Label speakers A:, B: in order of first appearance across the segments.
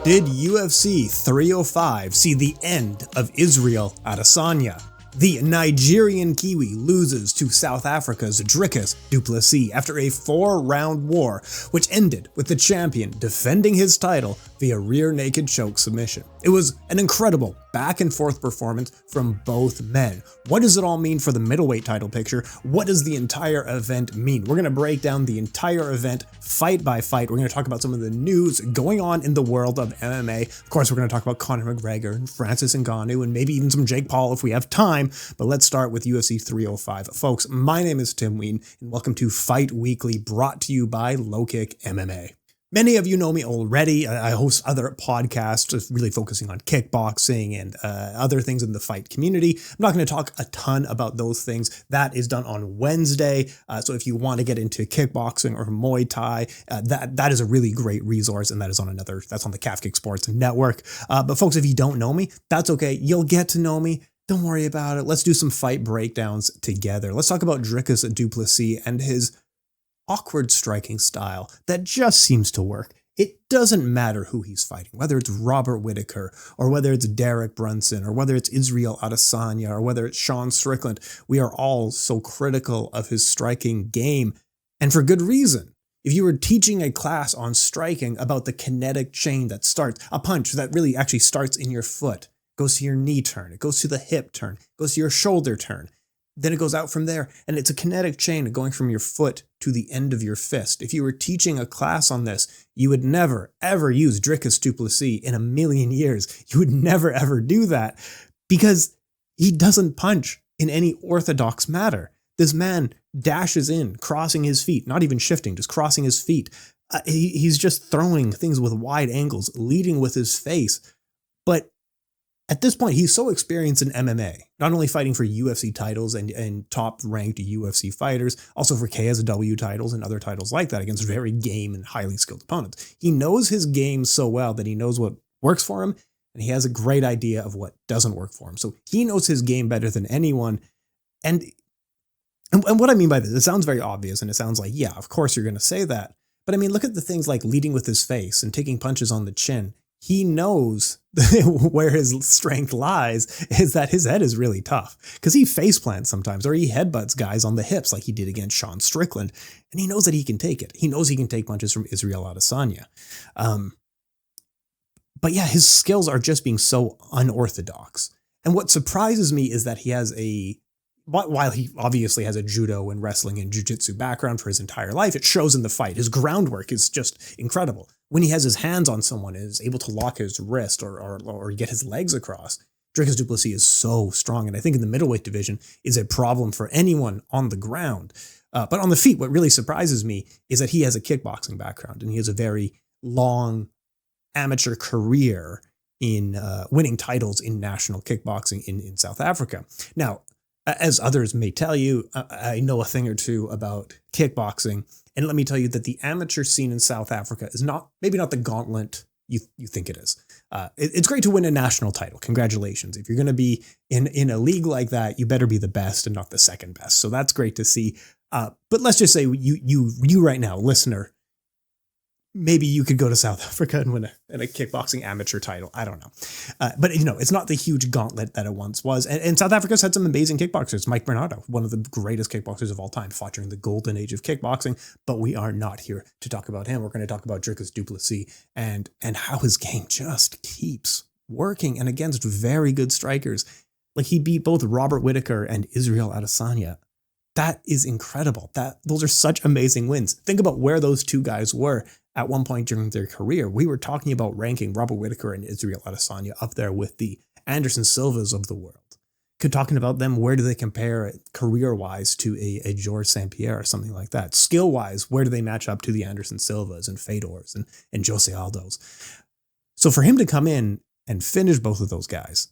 A: Did UFC 305 see the end of Israel Adesanya? The Nigerian Kiwi loses to South Africa's Dricus du Plessis after a 4-round war, which ended with the champion defending his title via rear naked choke submission. It was an incredible back and forth performance from both men. What does it all mean for the middleweight title picture? What does the entire event mean? We're going to break down the entire event fight by fight. We're going to talk about some of the news going on in the world of MMA. Of course, we're going to talk about Conor McGregor and Francis Ngannou and maybe even some Jake Paul if we have time. But let's start with UFC 305. Folks, my name is Tim Wheaton and welcome to Fight Weekly, brought to you by LowKick MMA. Many of you know me already. I host other podcasts really focusing on kickboxing and other things in the fight community. I'm not going to talk a ton about those things. That is done on Wednesday. So if you want to get into kickboxing or Muay Thai, that is a really great resource, and that's on the Calf Kick Sports Network. But folks, if you don't know me, that's okay. You'll get to know me. Don't worry about it. Let's do some fight breakdowns together. Let's talk about Dricus du Plessis and his awkward striking style that just seems to work. It doesn't matter who he's fighting, whether it's Robert Whittaker or whether it's Derek Brunson or whether it's Israel Adesanya or whether it's Sean Strickland. We are all so critical of his striking game, and for good reason. If you were teaching a class on striking about the kinetic chain that starts, a punch that really actually starts in your foot, goes to your knee turn, it goes to the hip turn, goes to your shoulder turn, then it goes out from there, and it's a kinetic chain going from your foot to the end of your fist. If you were teaching a class on this, you would never, ever use Dricus du Plessis in a million years. You would never, ever do that because he doesn't punch in any orthodox manner. This man dashes in, crossing his feet, not even shifting, just crossing his feet. He's just throwing things with wide angles, leading with his face. But at this point, he's so experienced in MMA, not only fighting for UFC titles and top-ranked UFC fighters, also for KSW titles and other titles like that against very game and highly skilled opponents. He knows his game so well that he knows what works for him, and he has a great idea of what doesn't work for him. So he knows his game better than anyone. And what I mean by this, it sounds very obvious, and it sounds like, yeah, of course you're going to say that. But I mean, look at the things like leading with his face and taking punches on the chin. He knows where his strength lies is that his head is really tough because he face plants sometimes or he headbutts guys on the hips like he did against Sean Strickland. And he knows that he can take it. He knows he can take punches from Israel Adesanya. But yeah, his skills are just being so unorthodox. And what surprises me is that he has while he obviously has a judo and wrestling and jiu-jitsu background for his entire life, it shows in the fight. His groundwork is just incredible. When he has his hands on someone and is able to lock his wrist or get his legs across, Dricus du Plessis is so strong. And I think in the middleweight division is a problem for anyone on the ground. But on the feet, what really surprises me is that he has a kickboxing background and he has a very long amateur career in winning titles in national kickboxing in South Africa. Now, as others may tell you, I know a thing or two about kickboxing. And let me tell you that the amateur scene in South Africa is maybe not the gauntlet you think it is. It's great to win a national title. Congratulations. If you're going to be in a league like that, you better be the best and not the second best. So that's great to see. But let's just say you right now, listener, maybe you could go to South Africa and win a kickboxing amateur title. I don't know. But, it's not the huge gauntlet that it once was. And South Africa's had some amazing kickboxers. Mike Bernardo, one of the greatest kickboxers of all time, fought during the golden age of kickboxing. But we are not here to talk about him. We're going to talk about Dricus du Plessis and how his game just keeps working and against very good strikers. Like he beat both Robert Whittaker and Israel Adesanya. That is incredible. Those are such amazing wins. Think about where those two guys were at one point during their career. We were talking about ranking Robert Whittaker and Israel Adesanya up there with the Anderson Silvas of the world. Talking about them, where do they compare career-wise to a Georges St-Pierre or something like that? Skill-wise, where do they match up to the Anderson Silvas and Fedors and Jose Aldos? So for him to come in and finish both of those guys,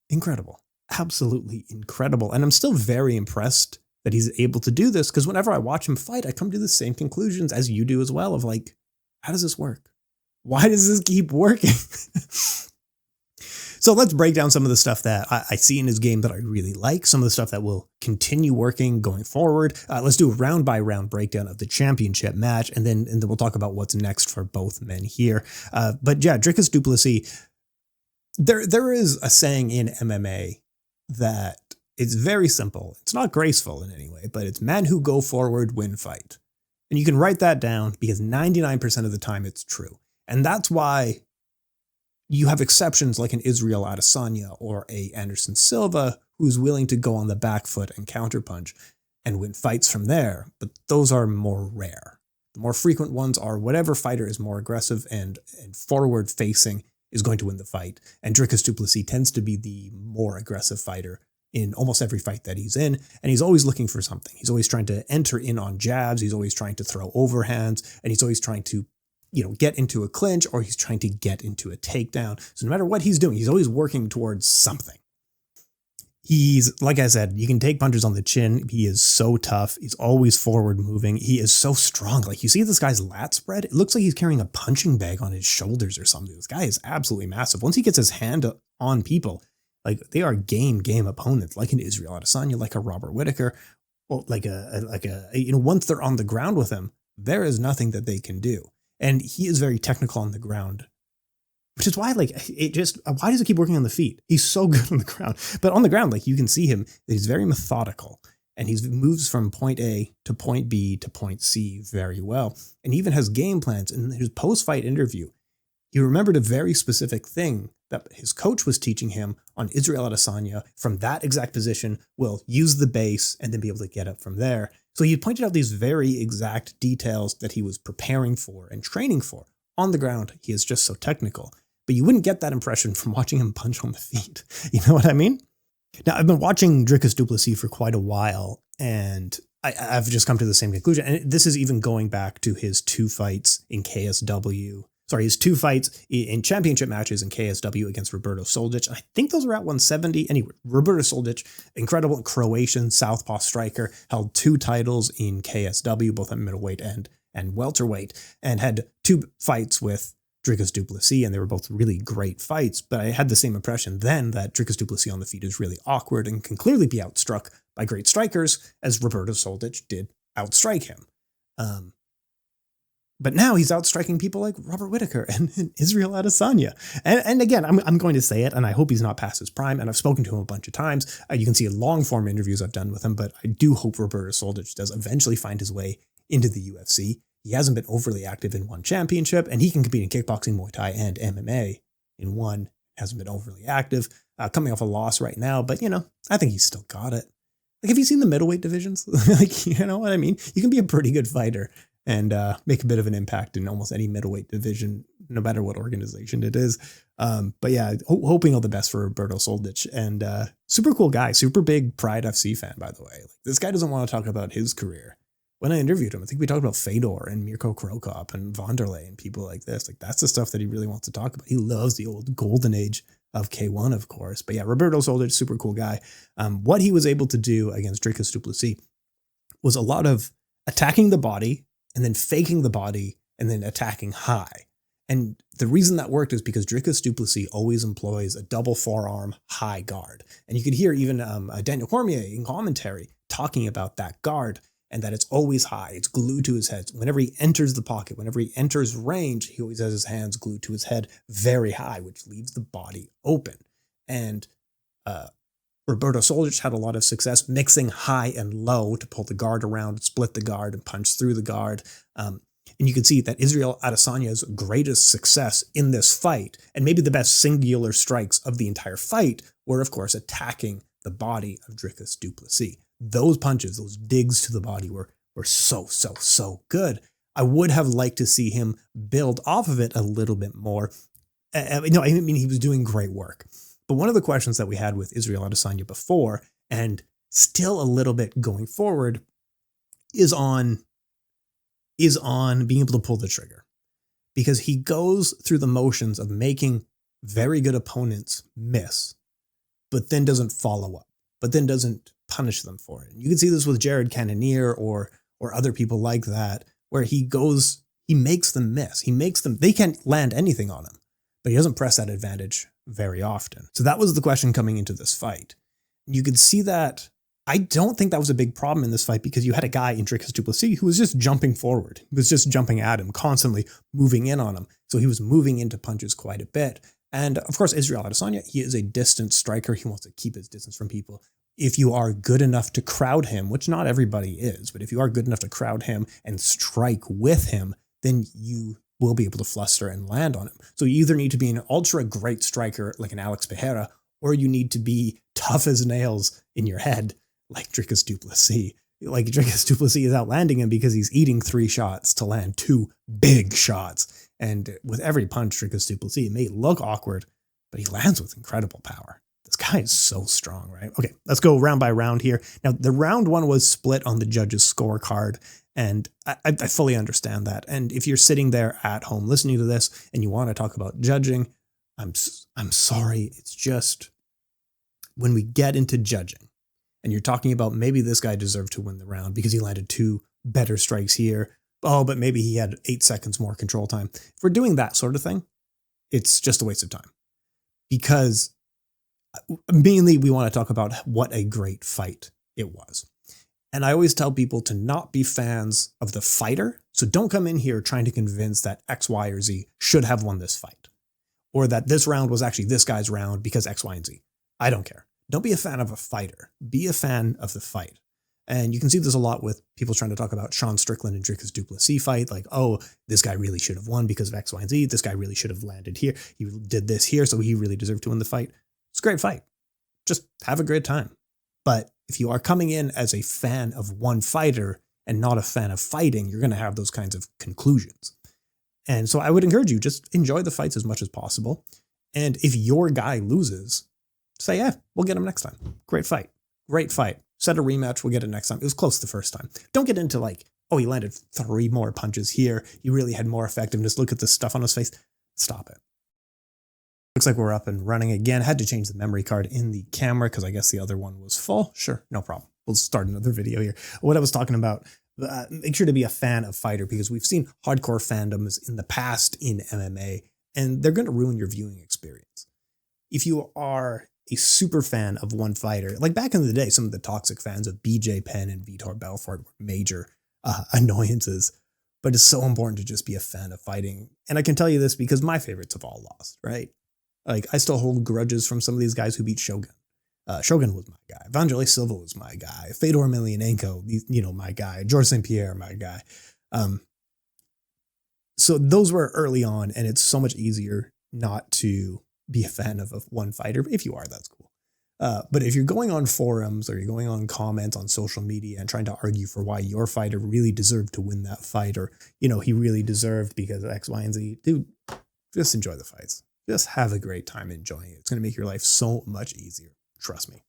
A: incredible. Absolutely incredible. And I'm still very impressed that he's able to do this because whenever I watch him fight, I come to the same conclusions as you do as well of like, how does this work? Why does this keep working? So let's break down some of the stuff that I see in his game that I really like, some of the stuff that will continue working going forward. Let's do a round by round breakdown of the championship match, and then we'll talk about what's next for both men here. But yeah, Dricus du Plessis, there is a saying in MMA that it's very simple. It's not graceful in any way, but it's men who go forward win fight. And you can write that down because 99% of the time it's true. And that's why you have exceptions like an Israel Adesanya or a Anderson Silva who's willing to go on the back foot and counterpunch and win fights from there. But those are more rare. The more frequent ones are whatever fighter is more aggressive and forward facing is going to win the fight. And Dricus du Plessis tends to be the more aggressive fighter in almost every fight that he's in. And he's always looking for something. He's always trying to enter in on jabs. He's always trying to throw overhands. And he's always trying to get into a clinch, or he's trying to get into a takedown. So no matter what he's doing, he's always working towards something. He's, like I said, you can take punches on the chin. He is so tough. He's always forward moving. He is so strong. Like, you see this guy's lat spread? It looks like he's carrying a punching bag on his shoulders or something. This guy is absolutely massive. Once he gets his hand on people, like, they are game opponents, like an Israel Adesanya, like a Robert Whittaker, or once they're on the ground with him, there is nothing that they can do. And he is very technical on the ground, which is why, why does it keep working on the feet? He's so good on the ground. But on the ground, like, you can see him, he's very methodical. And he moves from point A to point B to point C very well. And he even has game plans. In his post-fight interview, he remembered a very specific thing that his coach was teaching him on Israel Adesanya. From that exact position, will use the base and then be able to get up from there. So he pointed out these very exact details that he was preparing for and training for. On the ground, he is just so technical. But you wouldn't get that impression from watching him punch on the feet. You know what I mean? Now, I've been watching Dricus du Plessis for quite a while, and I've just come to the same conclusion. And this is even going back to his two fights in KSW. Sorry, his two fights in championship matches in KSW against Roberto Soldic. I think those were at 170. Anyway, Roberto Soldic, incredible Croatian southpaw striker, held two titles in KSW, both at middleweight and welterweight, and had two fights with Dricus du Plessis, and they were both really great fights. But I had the same impression then that Dricus du Plessis on the feet is really awkward and can clearly be outstruck by great strikers, as Roberto Soldic did outstrike him. But now he's outstriking people like Robert Whittaker and Israel Adesanya. And again, I'm going to say it, and I hope he's not past his prime, and I've spoken to him a bunch of times. You can see long-form interviews I've done with him, but I do hope Roberto Soldic does eventually find his way into the UFC. He hasn't been overly active in one championship, and he can compete in kickboxing, Muay Thai, and MMA in one. Hasn't been overly active, coming off a loss right now, but, I think he's still got it. Like, have you seen the middleweight divisions? Like, you know what I mean? You can be a pretty good fighter and make a bit of an impact in almost any middleweight division, no matter what organization it is. But yeah, hoping all the best for Roberto Soldic. And super cool guy, super big Pride FC fan, by the way. Like, this guy doesn't want to talk about his career. When I interviewed him, I think we talked about Fedor and Mirko Krokop and Vanderlei and people like this. Like, that's the stuff that he really wants to talk about. He loves the old golden age of K1, of course. But yeah, Roberto Soldic, super cool guy. What he was able to do against Dricus du Plessis was a lot of attacking the body and then faking the body and then attacking high. And the reason that worked is because Dricus du Plessis always employs a double forearm high guard. And you could hear even Daniel Cormier in commentary talking about that guard, and that it's always high. It's glued to his head. Whenever he enters the pocket, whenever he enters range, he always has his hands glued to his head very high, which leaves the body open. And Roberto Soldic had a lot of success mixing high and low to pull the guard around, split the guard, and punch through the guard. And you can see that Israel Adesanya's greatest success in this fight, and maybe the best singular strikes of the entire fight, were, of course, attacking the body of Dricus du Plessis. Those punches, those digs to the body were so good. I would have liked to see him build off of it a little bit more. He was doing great work. But one of the questions that we had with Israel Adesanya before, and still a little bit going forward, is on being able to pull the trigger. Because he goes through the motions of making very good opponents miss, but then doesn't follow up, but then doesn't punish them for it. And you can see this with Jared Cannonier or other people like that, where he makes them miss. They can't land anything on him, but he doesn't press that advantage very often. So that was the question coming into this fight. You could see that I don't think that was a big problem in this fight because you had a guy in Dricus du Plessis who was just jumping forward. He was just jumping at him, constantly moving in on him. So he was moving into punches quite a bit. And of course, Israel Adesanya, he is a distant striker. He wants to keep his distance from people. If you are good enough to crowd him, which not everybody is, but if you are good enough to crowd him and strike with him, then you will be able to fluster and land on him. So you either need to be an ultra great striker like an Alex Pereira, or you need to be tough as nails in your head like Dricus du Plessis. Like Dricus du Plessis is outlanding him because he's eating 3 shots to land 2 big shots. And with every punch, Dricus du Plessis, it may look awkward, but he lands with incredible power. This guy is so strong, right? Okay, let's go round by round here. Now, the round 1 was split on the judges' scorecard, and I fully understand that. And if you're sitting there at home listening to this and you want to talk about judging, I'm sorry. It's just when we get into judging and you're talking about maybe this guy deserved to win the round because he landed 2 better strikes here. Oh, but maybe he had 8 seconds more control time. If we're doing that sort of thing, it's just a waste of time because mainly we want to talk about what a great fight it was. And I always tell people to not be fans of the fighter. So don't come in here trying to convince that X, Y, or Z should have won this fight, or that this round was actually this guy's round because X, Y, and Z. I don't care. Don't be a fan of a fighter. Be a fan of the fight. And you can see this a lot with people trying to talk about Sean Strickland and Dricus du Plessis fight. Like, oh, this guy really should have won because of X, Y, and Z. This guy really should have landed here. He did this here, so he really deserved to win the fight. It's a great fight. Just have a great time. But if you are coming in as a fan of one fighter and not a fan of fighting, you're going to have those kinds of conclusions. And so I would encourage you, just enjoy the fights as much as possible. And if your guy loses, say, yeah, we'll get him next time. Great fight. Great fight. Set a rematch. We'll get it next time. It was close the first time. Don't get into like, oh, he landed 3 more punches here. He really had more effectiveness. Look at the stuff on his face. Stop it. Looks like we're up and running again. Had to change the memory card in the camera because I guess the other one was full. Sure, no problem. We'll start another video here. What I was talking about, make sure to be a fan of fighter because we've seen hardcore fandoms in the past in MMA and they're going to ruin your viewing experience. If you are a super fan of one fighter, like back in the day, some of the toxic fans of BJ Penn and Vitor Belfort were major annoyances, but it's so important to just be a fan of fighting. And I can tell you this because my favorites have all lost, right? Like I still hold grudges from some of these guys who beat Shogun. Shogun was my guy. Vanderlei Silva was my guy. Fedor Emelianenko, my guy. Georges St-Pierre, my guy. So those were early on, and it's so much easier not to be a fan of one fighter. If you are, that's cool. But if you're going on forums or you're going on comments on social media and trying to argue for why your fighter really deserved to win that fight, or, he really deserved because of X, Y, and Z, dude, just enjoy the fights. Just have a great time enjoying it. It's going to make your life so much easier. Trust me.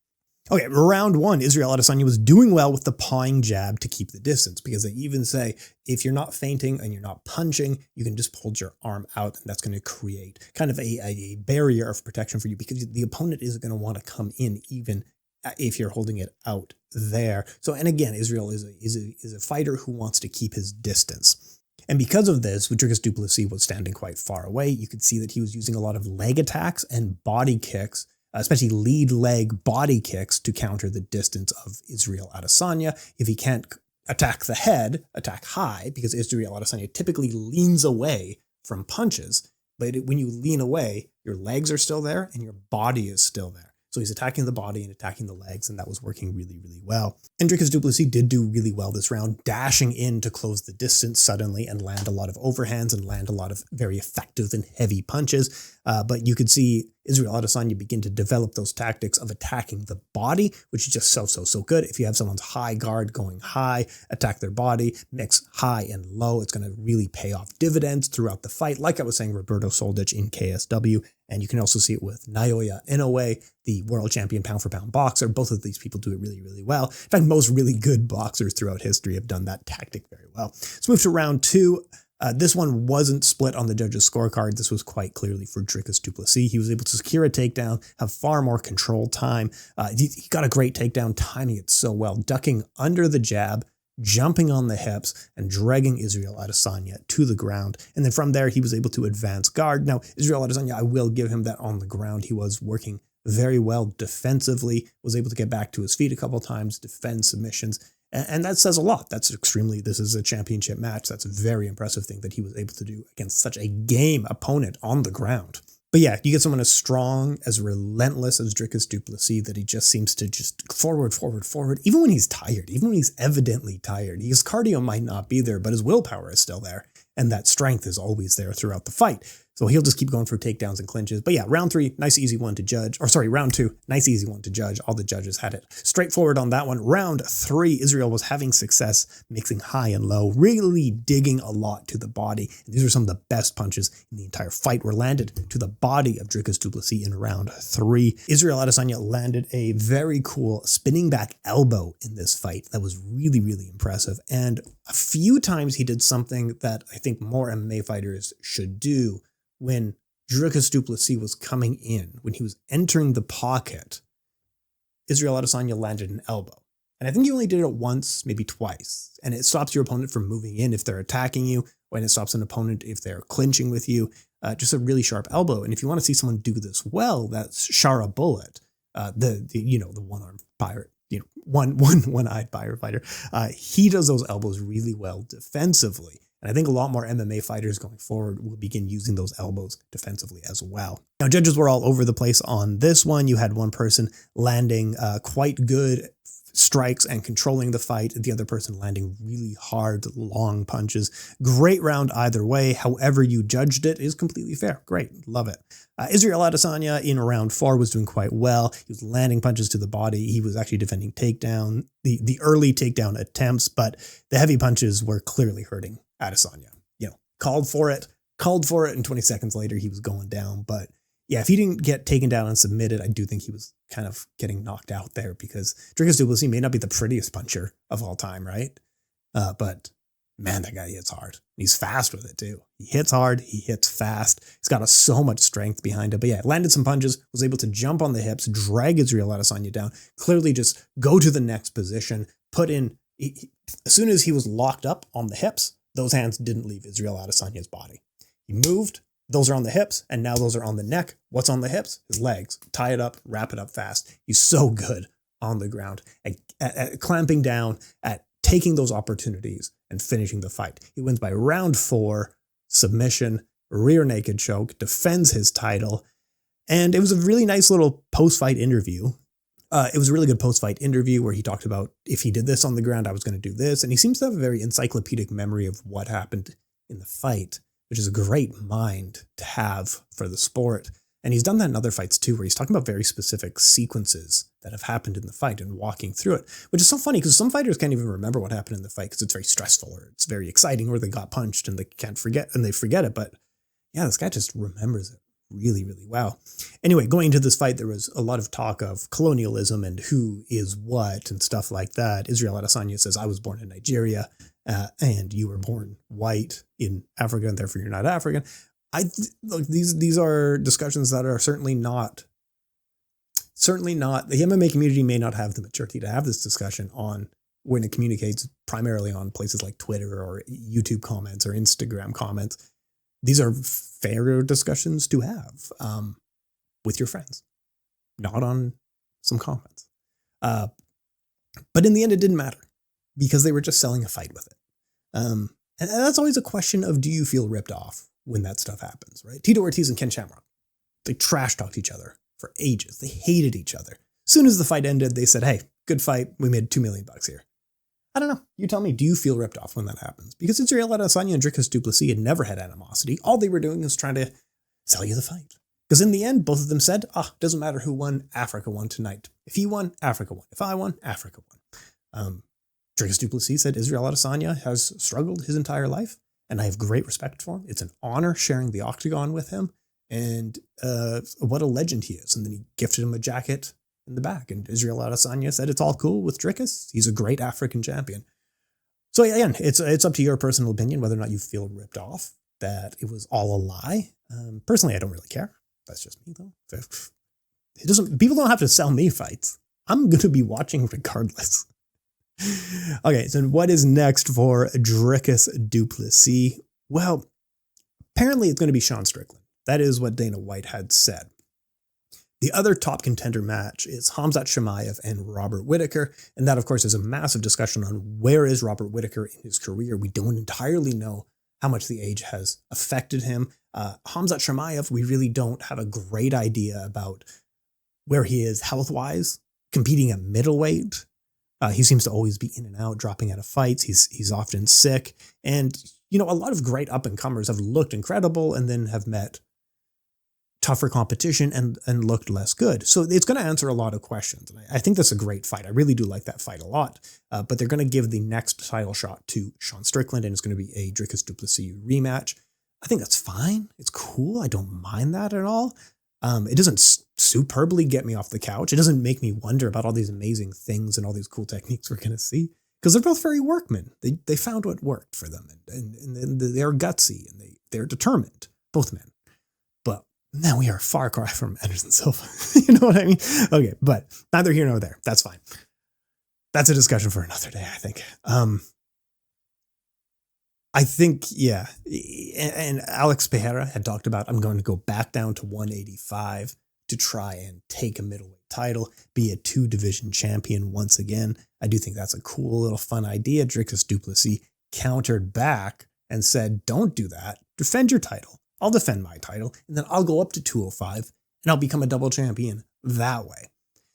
A: Okay, round 1, Israel Adesanya was doing well with the pawing jab to keep the distance because they even say if you're not feinting and you're not punching, you can just hold your arm out and that's going to create kind of a barrier of protection for you because the opponent isn't going to want to come in even if you're holding it out there. So, and again, Israel is a fighter who wants to keep his distance. And because of this, when Dricus du Plessis was standing quite far away, you could see that he was using a lot of leg attacks and body kicks, especially lead leg body kicks to counter the distance of Israel Adesanya. If he can't attack the head, attack high, because Israel Adesanya typically leans away from punches. But when you lean away, your legs are still there and your body is still there. So he's attacking the body and attacking the legs, and that was working really, really well. And Dricus du Plessis did do really well this round, dashing in to close the distance suddenly and land a lot of overhands and land a lot of very effective and heavy punches. But you could see Israel Adesanya begin to develop those tactics of attacking the body, which is just so good. If you have someone's high guard going high, attack their body, mix high and low, it's going to really pay off dividends throughout the fight. Like I was saying, Roberto Soldic in KSW, and you can also see it with Naoya Inoue, the world champion pound-for-pound boxer. Both of these people do it really, really well. In fact, most really good boxers throughout history have done that tactic very well. Let's move to round 2. This one wasn't split on the judges' scorecard. This was quite clearly for Dricus du Plessis. He was able to secure a takedown, have far more control time. He got a great takedown, timing it so well, ducking under the jab, jumping on the hips and dragging Israel Adesanya to the ground. And then from there, he was able to advance guard. Now, Israel Adesanya, I will give him that on the ground. He was working very well defensively, was able to get back to his feet a couple of times, defend submissions. And that says a lot. This is a championship match. That's a very impressive thing that he was able to do against such a game opponent on the ground. But yeah, you get someone as strong, as relentless as Dricus du Plessis that he just seems to just forward, even when he's tired, even when he's evidently tired. His cardio might not be there, but his willpower is still there. And that strength is always there throughout the fight. So he'll just keep going for takedowns and clinches. But yeah, round 2, nice easy one to judge. Round 2, nice easy one to judge. All the judges had it straightforward on that one. Round 3, Israel was having success mixing high and low, really digging a lot to the body. And these are some of the best punches in the entire fight were landed to the body of Dricus du Plessis in round 3. Israel Adesanya landed a very cool spinning back elbow in this fight that was really, really impressive. And a few times he did something that I think more MMA fighters should do. When Dricus du Plessis was coming in, when he was entering the pocket, Israel Adesanya landed an elbow. And I think he only did it once, maybe twice. And it stops your opponent from moving in if they're attacking you, when it stops an opponent if they're clinching with you. Just a really sharp elbow. And if you want to see someone do this well, that's Shara Bullet, the one-armed pirate, one-eyed pirate fighter. He does those elbows really well defensively. And I think a lot more MMA fighters going forward will begin using those elbows defensively as well. Now, judges were all over the place on this one. You had one person landing quite good strikes and controlling the fight. The other person landing really hard, long punches. Great round either way. However you judged it is completely fair. Great. Love it. Israel Adesanya in round 4 was doing quite well. He was landing punches to the body. He was actually defending takedown, the early takedown attempts, but the heavy punches were clearly hurting Adesanya. Called for it, and 20 seconds later he was going down. But yeah, if he didn't get taken down and submitted, I do think he was kind of getting knocked out there, because Dricus du Plessis may not be the prettiest puncher of all time, right? But man, that guy hits hard. He's fast with it too. He hits hard, he hits fast. He's got so much strength behind him. But yeah, landed some punches, was able to jump on the hips, drag Israel Adesanya down, clearly just go to the next position, put in, as soon as he was locked up on the hips, those hands didn't leave Israel Adesanya's body. He moved, those are on the hips, and now those are on the neck. What's on the hips? His legs. Tie it up, wrap it up fast. He's so good on the ground at clamping down, at taking those opportunities and finishing the fight. He wins by round 4, submission, rear naked choke, defends his title, and it was a really nice little post-fight interview. It was a really good post-fight interview where he talked about, if he did this on the ground, I was going to do this. And he seems to have a very encyclopedic memory of what happened in the fight, which is a great mind to have for the sport. And he's done that in other fights too, where he's talking about very specific sequences that have happened in the fight and walking through it, which is so funny because some fighters can't even remember what happened in the fight because it's very stressful or it's very exciting or they got punched and they can't forget and they forget it. But yeah, this guy just remembers it really, really well. Anyway, going into this fight, there was a lot of talk of colonialism and who is what and stuff like that. Israel Adesanya says, I was born in Nigeria and you were born white in Africa and therefore you're not African. Look, these are discussions that are certainly not, the MMA community may not have the maturity to have this discussion on when it communicates primarily on places like Twitter or YouTube comments or Instagram comments. These are fair discussions to have with your friends, not on some comments. But in the end, it didn't matter because they were just selling a fight with it. And that's always a question of, do you feel ripped off when that stuff happens, right? Tito Ortiz and Ken Shamrock, they trash talked each other for ages. They hated each other. As soon as the fight ended, they said, hey, good fight. We made $2 million here. I don't know. You tell me, do you feel ripped off when that happens? Because Israel Adesanya and Dricus du Plessis had never had animosity. All they were doing was trying to sell you the fight. Because in the end, both of them said, doesn't matter who won, Africa won tonight. If he won, Africa won. If I won, Africa won. Dricus du Plessis said Israel Adesanya has struggled his entire life, and I have great respect for him. It's an honor sharing the octagon with him, and what a legend he is. And then he gifted him a jacket in the back. And Israel Adesanya said it's all cool with Dricus. He's a great African champion. So again, it's up to your personal opinion whether or not you feel ripped off, that it was all a lie. Personally, I don't really care. That's just me though. People don't have to sell me fights. I'm going to be watching regardless. Okay, so what is next for Dricus du Plessis? Well, apparently it's going to be Sean Strickland. That is what Dana White had said. The other top contender match is Khamzat Chimaev and Robert Whittaker, and that, of course, is a massive discussion on where is Robert Whittaker in his career. We don't entirely know how much the age has affected him. Khamzat Chimaev, we really don't have a great idea about where he is health-wise, competing at middleweight. He seems to always be in and out, dropping out of fights. He's often sick. And, a lot of great up-and-comers have looked incredible and then have met tougher competition and looked less good. So it's going to answer a lot of questions. And I think that's a great fight. I really do like that fight a lot. But they're going to give the next title shot to Sean Strickland, and it's going to be a Dricus du Plessis rematch. I think that's fine. It's cool. I don't mind that at all. It doesn't superbly get me off the couch. It doesn't make me wonder about all these amazing things and all these cool techniques we're going to see, because they're both very workmen. They found what worked for them, and they're gutsy, and they're determined, both men. But now we are a far cry from Anderson Silva. You know what I mean? Okay, but neither here nor there. That's fine. That's a discussion for another day, I think. I think, yeah. And Alex Pereira had talked about, I'm going to go back down to 185 to try and take a middleweight title, be a 2-division champion once again. I do think that's a cool little fun idea. Dricus du Plessis countered back and said, don't do that. Defend your title. I'll defend my title, and then I'll go up to 205, and I'll become a double champion that way.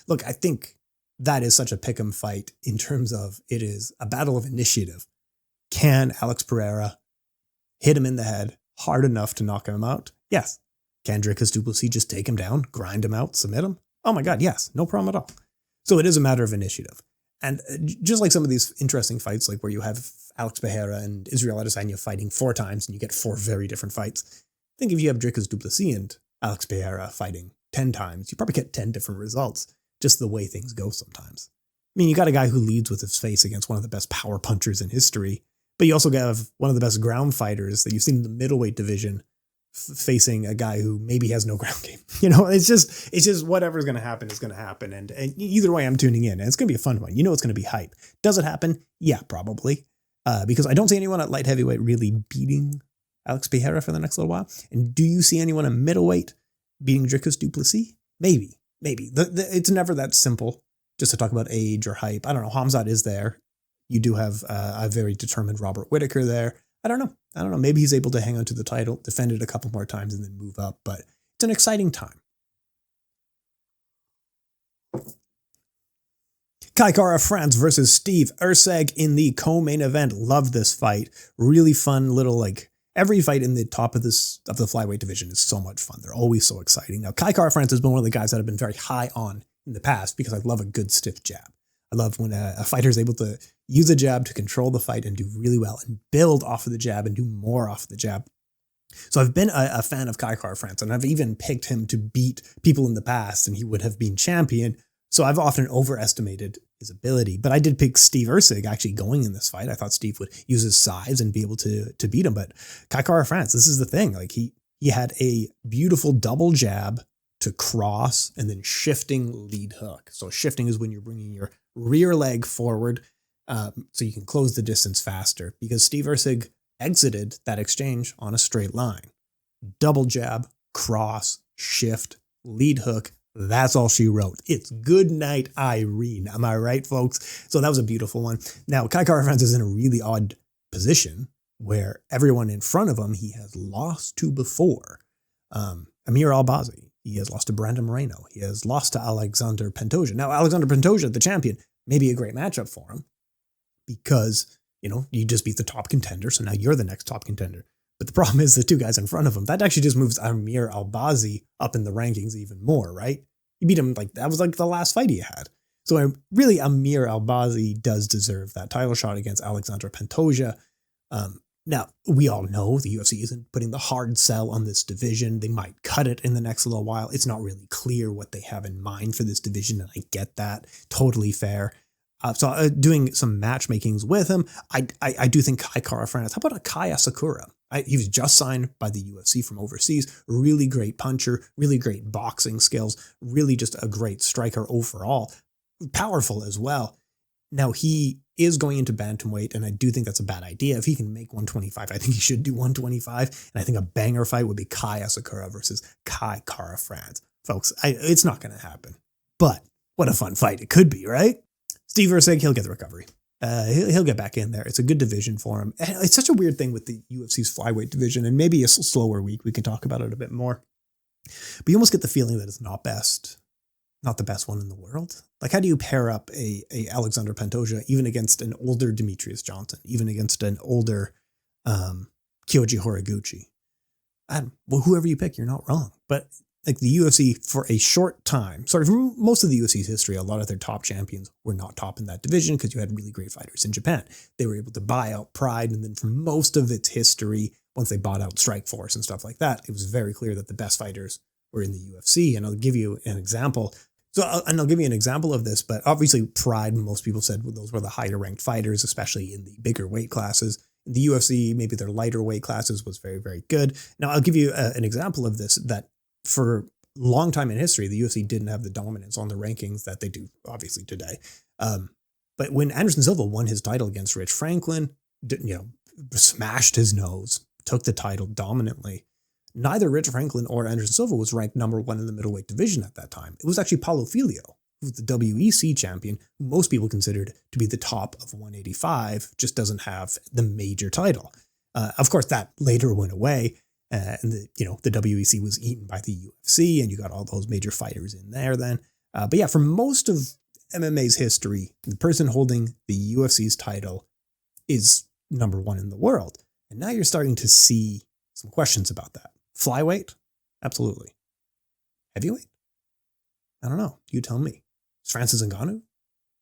A: Look, I think that is such a pick'em fight in terms of it is a battle of initiative. Can Alex Pereira hit him in the head hard enough to knock him out? Yes. Can Dricus du Plessis just take him down, grind him out, submit him? Oh my God, yes. No problem at all. So it is a matter of initiative. And just like some of these interesting fights, like where you have Alex Pereira and Israel Adesanya fighting 4 times and you get 4 very different fights, I think if you have Dricus du Plessis and Alex Pereira fighting 10 times, you probably get 10 different results, just the way things go sometimes. I mean, you got a guy who leads with his face against one of the best power punchers in history, but you also have one of the best ground fighters that you've seen in the middleweight division facing a guy who maybe has no ground game. It's just whatever's going to happen is going to happen. And either way, I'm tuning in, and it's going to be a fun one. It's going to be hype. Does it happen? Yeah, probably. Because I don't see anyone at light heavyweight really beating Alex Pereira for the next little while. And do you see anyone at middleweight beating Dricus du Plessis? Maybe. It's never that simple just to talk about age or hype. I don't know. Khamzat is there. You do have a very determined Robert Whittaker there. I don't know. Maybe he's able to hang on to the title, defend it a couple more times, and then move up. But it's an exciting time. Kai Kara-France versus Steve Erceg in the co-main event. Loved this fight. Really fun little, every fight in the top of the flyweight division is so much fun. They're always so exciting. Now, Kai Kara-France has been one of the guys that I've been very high on in the past because I love a good stiff jab. I love when a fighter is able to use a jab to control the fight and do really well and build off of the jab and do more off of the jab. So I've been a fan of Kai Kara-France, and I've even picked him to beat people in the past, and he would have been champion. So I've often overestimated his ability, but I did pick Steve Erceg actually going in this fight. I thought Steve would use his size and be able to beat him, but Kai Kara-France, this is the thing. He had a beautiful double jab to cross and then shifting lead hook. So shifting is when you're bringing your rear leg forward so you can close the distance faster, because Steve Erceg exited that exchange on a straight line. Double jab, cross, shift, lead hook. That's all she wrote. It's good night, Irene. Am I right, folks? So that was a beautiful one. Now, Kai Kara-France is in a really odd position where everyone in front of him he has lost to before. Amir Albazi. He has lost to Brandon Moreno. He has lost to Alexander Pantoja. Now, Alexander Pantoja, the champion, may be a great matchup for him because, you just beat the top contender, so now you're the next top contender. But the problem is the 2 guys in front of him. That actually just moves Amir Albazi up in the rankings even more, right? You beat him that was the last fight he had. So really, Amir Albazi does deserve that title shot against Alexander Pantoja. Now, we all know the UFC isn't putting the hard sell on this division. They might cut it in the next little while. It's not really clear what they have in mind for this division, and I get that. Totally fair. So doing some matchmakings with him, I do think Kai Kara-France. How about a Kai Asakura? He was just signed by the UFC from overseas. Really great puncher, really great boxing skills, really just a great striker overall. Powerful as well. Now, he is going into bantamweight, and I do think that's a bad idea. If he can make 125, I think he should do 125, and I think a banger fight would be Kai Asakura versus Kai Kara-France. Folks, it's not going to happen, but what a fun fight it could be, right? Steve Erceg, he'll get the recovery. He'll get back in there. It's a good division for him. And it's such a weird thing with the UFC's flyweight division, and maybe a slower week. We can talk about it a bit more. But you almost get the feeling that it's not the best one in the world. Like, how do you pair up a Alexander Pantoja even against an older Demetrius Johnson, even against an older Kyoji Horiguchi? Well, whoever you pick, you're not wrong. But like the UFC for a short time, for most of the UFC's history, a lot of their top champions were not top in that division because you had really great fighters in Japan. They were able to buy out Pride, and then for most of its history, once they bought out Strikeforce and stuff like that, it was very clear that the best fighters were in the UFC. And I'll give you an example. I'll give you an example of this, but obviously Pride, most people said those were the higher ranked fighters, especially in the bigger weight classes. In the UFC, maybe their lighter weight classes was very, very good. Now, I'll give you an example of this, that for a long time in history, the UFC didn't have the dominance on the rankings that they do, obviously, today. But when Anderson Silva won his title against Rich Franklin, smashed his nose, took the title dominantly, neither Rich Franklin or Anderson Silva was ranked number one in the middleweight division at that time. It was actually Paulo Filho, who was the WEC champion, who most people considered to be the top of 185, just doesn't have the major title. Of course, that later went away. And the WEC was eaten by the UFC, and you got all those major fighters in there then. But yeah, for most of MMA's history, the person holding the UFC's title is number one in the world. And now you're starting to see some questions about that. Flyweight? Absolutely. Heavyweight? I don't know. You tell me. Is Francis Ngannou?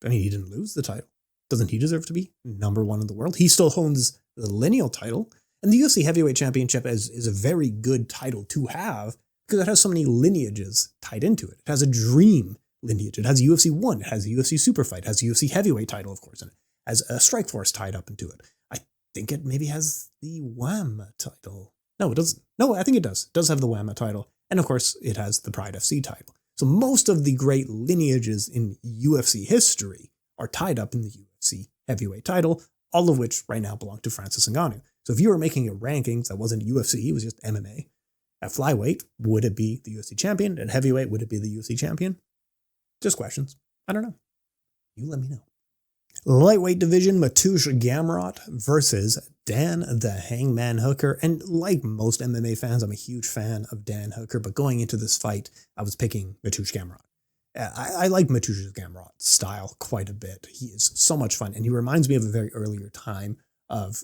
A: I mean, he didn't lose the title. Doesn't he deserve to be number one in the world? He still owns the lineal title. And the UFC Heavyweight Championship is a very good title to have because it has so many lineages tied into it. It has a dream lineage. It has UFC 1. It has a UFC Super Fight. It has a UFC Heavyweight title, of course, and it has a Strikeforce tied up into it. I think it maybe has the WAMA title. No, it doesn't. No, I think it does. It does have the WAMA title. And, of course, it has the Pride FC title. So most of the great lineages in UFC history are tied up in the UFC Heavyweight title, all of which right now belong to Francis Ngannou. So if you were making a rankings that wasn't UFC, it was just MMA, at flyweight, would it be the UFC champion? At heavyweight, would it be the UFC champion? Just questions. I don't know. You let me know. Lightweight division, Mateusz Gamrot versus Dan the Hangman Hooker. And like most MMA fans, I'm a huge fan of Dan Hooker, but going into this fight, I was picking Mateusz Gamrot. I like Mateusz Gamrot's style quite a bit. He is so much fun, and he reminds me of a very earlier time of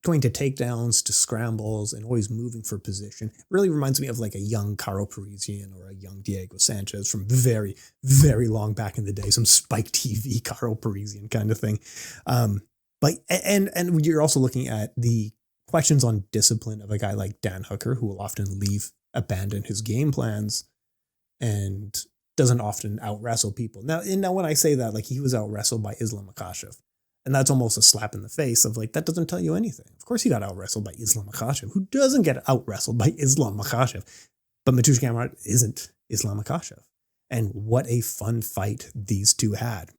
A: going to takedowns, to scrambles, and always moving for position. It really reminds me of like a young Caro Parisian or a young Diego Sanchez from very, very long back in the day, some Spike TV Caro Parisian kind of thing. But you're also looking at the questions on discipline of a guy like Dan Hooker, who will often abandon his game plans and doesn't often out-wrestle people. Now, when I say that, like, he was out-wrestled by Islam Makhachev. And that's almost a slap in the face of like, that doesn't tell you anything. Of course he got out-wrestled by Islam Makhachev. Who doesn't get out-wrestled by Islam Makhachev? But Mateusz Gamrot isn't Islam Makhachev. And what a fun fight these two had.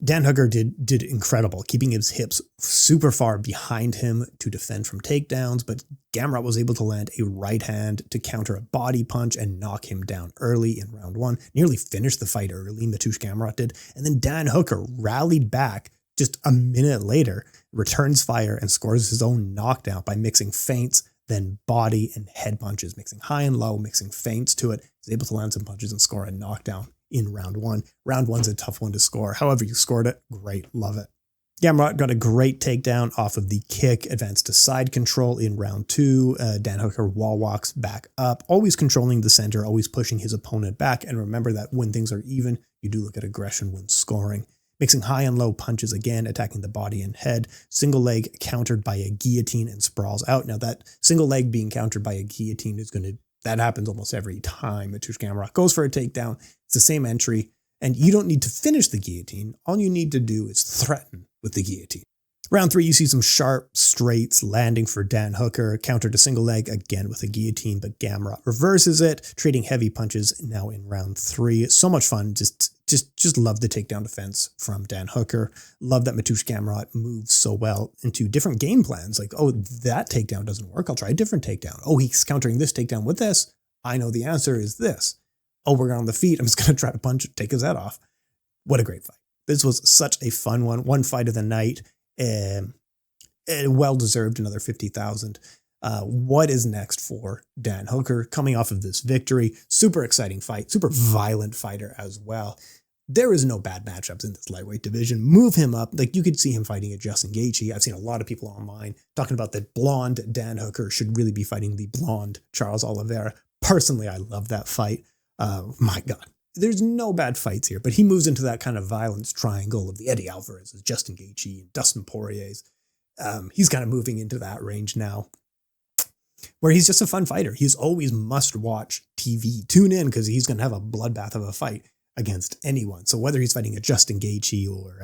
A: Dan Hooker did incredible, keeping his hips super far behind him to defend from takedowns, but Gamrot was able to land a right hand to counter a body punch and knock him down early in round one. Nearly finished the fight early, Mateusz Gamrot did. And then Dan Hooker rallied back just a minute later, returns fire and scores his own knockdown by mixing feints, then body and head punches, mixing high and low, mixing feints to it. He's able to land some punches and score a knockdown in round one. Round one's a tough one to score. However you scored it, great, love it. Gamrot got a great takedown off of the kick, advanced to side control in round two. Dan Hooker wall walks back up, always controlling the center, always pushing his opponent back. And remember that when things are even, you do look at aggression when scoring. Mixing high and low punches again, attacking the body and head. Single leg countered by a guillotine and sprawls out. Now that single leg being countered by a guillotine that happens almost every time Mateusz Gamrot goes for a takedown. It's the same entry, and you don't need to finish the guillotine. All you need to do is threaten with the guillotine. Round 3, you see some sharp straights landing for Dan Hooker, countered a single leg again with a guillotine, but Gamrot reverses it, trading heavy punches now in round 3. So much fun. Just love the takedown defense from Dan Hooker. Love that Mateusz Gamrot moves so well into different game plans. Like, oh, that takedown doesn't work. I'll try a different takedown. Oh, he's countering this takedown with this. I know the answer is this. Oh, we're on the feet. I'm just going to try to punch, take his head off. What a great fight. This was such a fun one. One fight of the night. Well-deserved, another 50,000. What is next for Dan Hooker coming off of this victory? Super exciting fight, super violent fighter as well. There is no bad matchups in this lightweight division. Move him up. Like, you could see him fighting a Justin Gaethje. I've seen a lot of people online talking about that blonde Dan Hooker should really be fighting the blonde Charles Oliveira. Personally, I love that fight. My God. There's no bad fights here, but he moves into that kind of violence triangle of the Eddie Alvarez's, Justin Gaethje, and Dustin Poirier's. He's kind of moving into that range now, where he's just a fun fighter. He's always must-watch TV. Tune in, because he's going to have a bloodbath of a fight against anyone. So whether he's fighting a Justin Gaethje or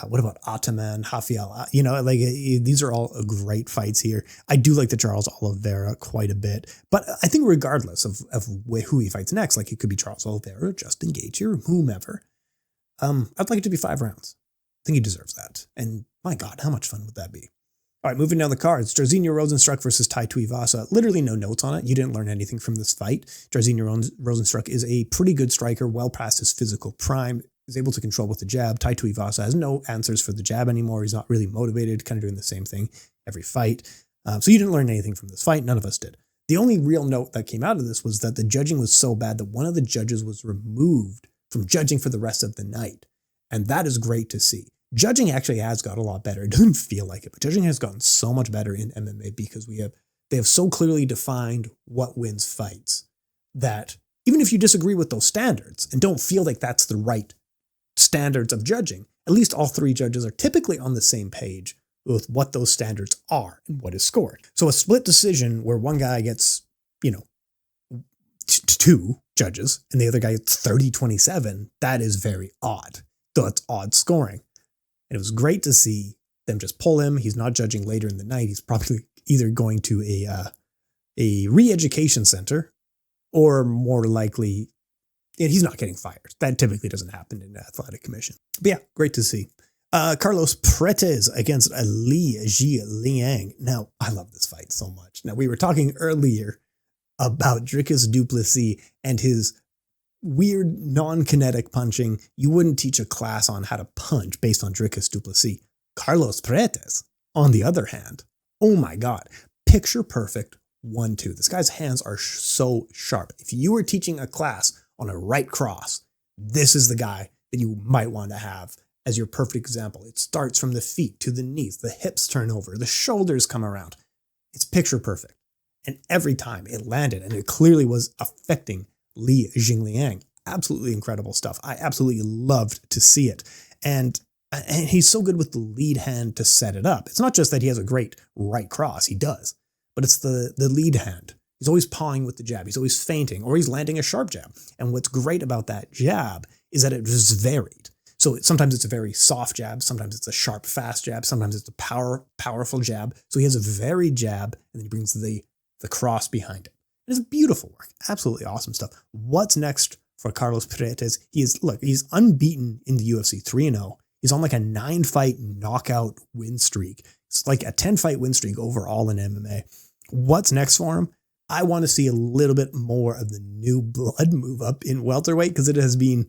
A: what about Ataman, Rafael? These are all great fights here. I do like the Charles Oliveira quite a bit, but I think regardless of who he fights next, like it could be Charles Oliveira, Justin Gaethje, or whomever, I'd like it to be 5 rounds. I think he deserves that. And my God, how much fun would that be? All right, moving down the cards. Jairzinho Rozenstruik versus Tai Tuivasa. Literally no notes on it. You didn't learn anything from this fight. Jairzinho Rozenstruik is a pretty good striker, well past his physical prime. Is able to control with the jab. Tai Tuivasa has no answers for the jab anymore. He's not really motivated, kind of doing the same thing every fight. So you didn't learn anything from this fight. None of us did. The only real note that came out of this was that the judging was so bad that one of the judges was removed from judging for the rest of the night. And that is great to see. Judging actually has got a lot better. It doesn't feel like it, but judging has gotten so much better in MMA because they have so clearly defined what wins fights that even if you disagree with those standards and don't feel like that's the right standards of judging, at least all 3 judges are typically on the same page with what those standards are and what is scored. So a split decision where one guy gets, 2 judges and the other guy gets 30-27, that is very odd. So it's odd scoring. And it was great to see them just pull him. He's not judging later in the night. He's probably either going to a re-education center or more likely, and he's not getting fired. That typically doesn't happen in an athletic commission. But yeah, great to see. Carlos Prates against Jingliang. Now, I love this fight so much. Now, we were talking earlier about Dricus du Plessis and his weird non-kinetic punching. You wouldn't teach a class on how to punch based on Dricus du Plessis. Carlos Prates, on the other hand, oh my God, picture perfect 1-2. This guy's hands are so sharp. If you were teaching a class on a right cross, this is the guy that you might want to have as your perfect example. It starts from the feet to the knees, the hips turn over, the shoulders come around. It's picture perfect. And every time it landed, and it clearly was affecting Jingliang. Absolutely incredible stuff. I absolutely loved to see it. And he's so good with the lead hand to set it up. It's not just that he has a great right cross, he does, but it's the lead hand. He's always pawing with the jab. He's always feinting, or he's landing a sharp jab. And what's great about that jab is that it is varied. So sometimes it's a very soft jab. Sometimes it's a sharp, fast jab. Sometimes it's a powerful jab. So he has a varied jab, and then he brings the cross behind it. It's beautiful work. Absolutely awesome stuff. What's next for Carlos Prates? He's unbeaten in the UFC, 3-0. He's on like a 9-fight knockout win streak. It's like a 10-fight win streak overall in MMA. What's next for him? I want to see a little bit more of the new blood move up in welterweight, because it has been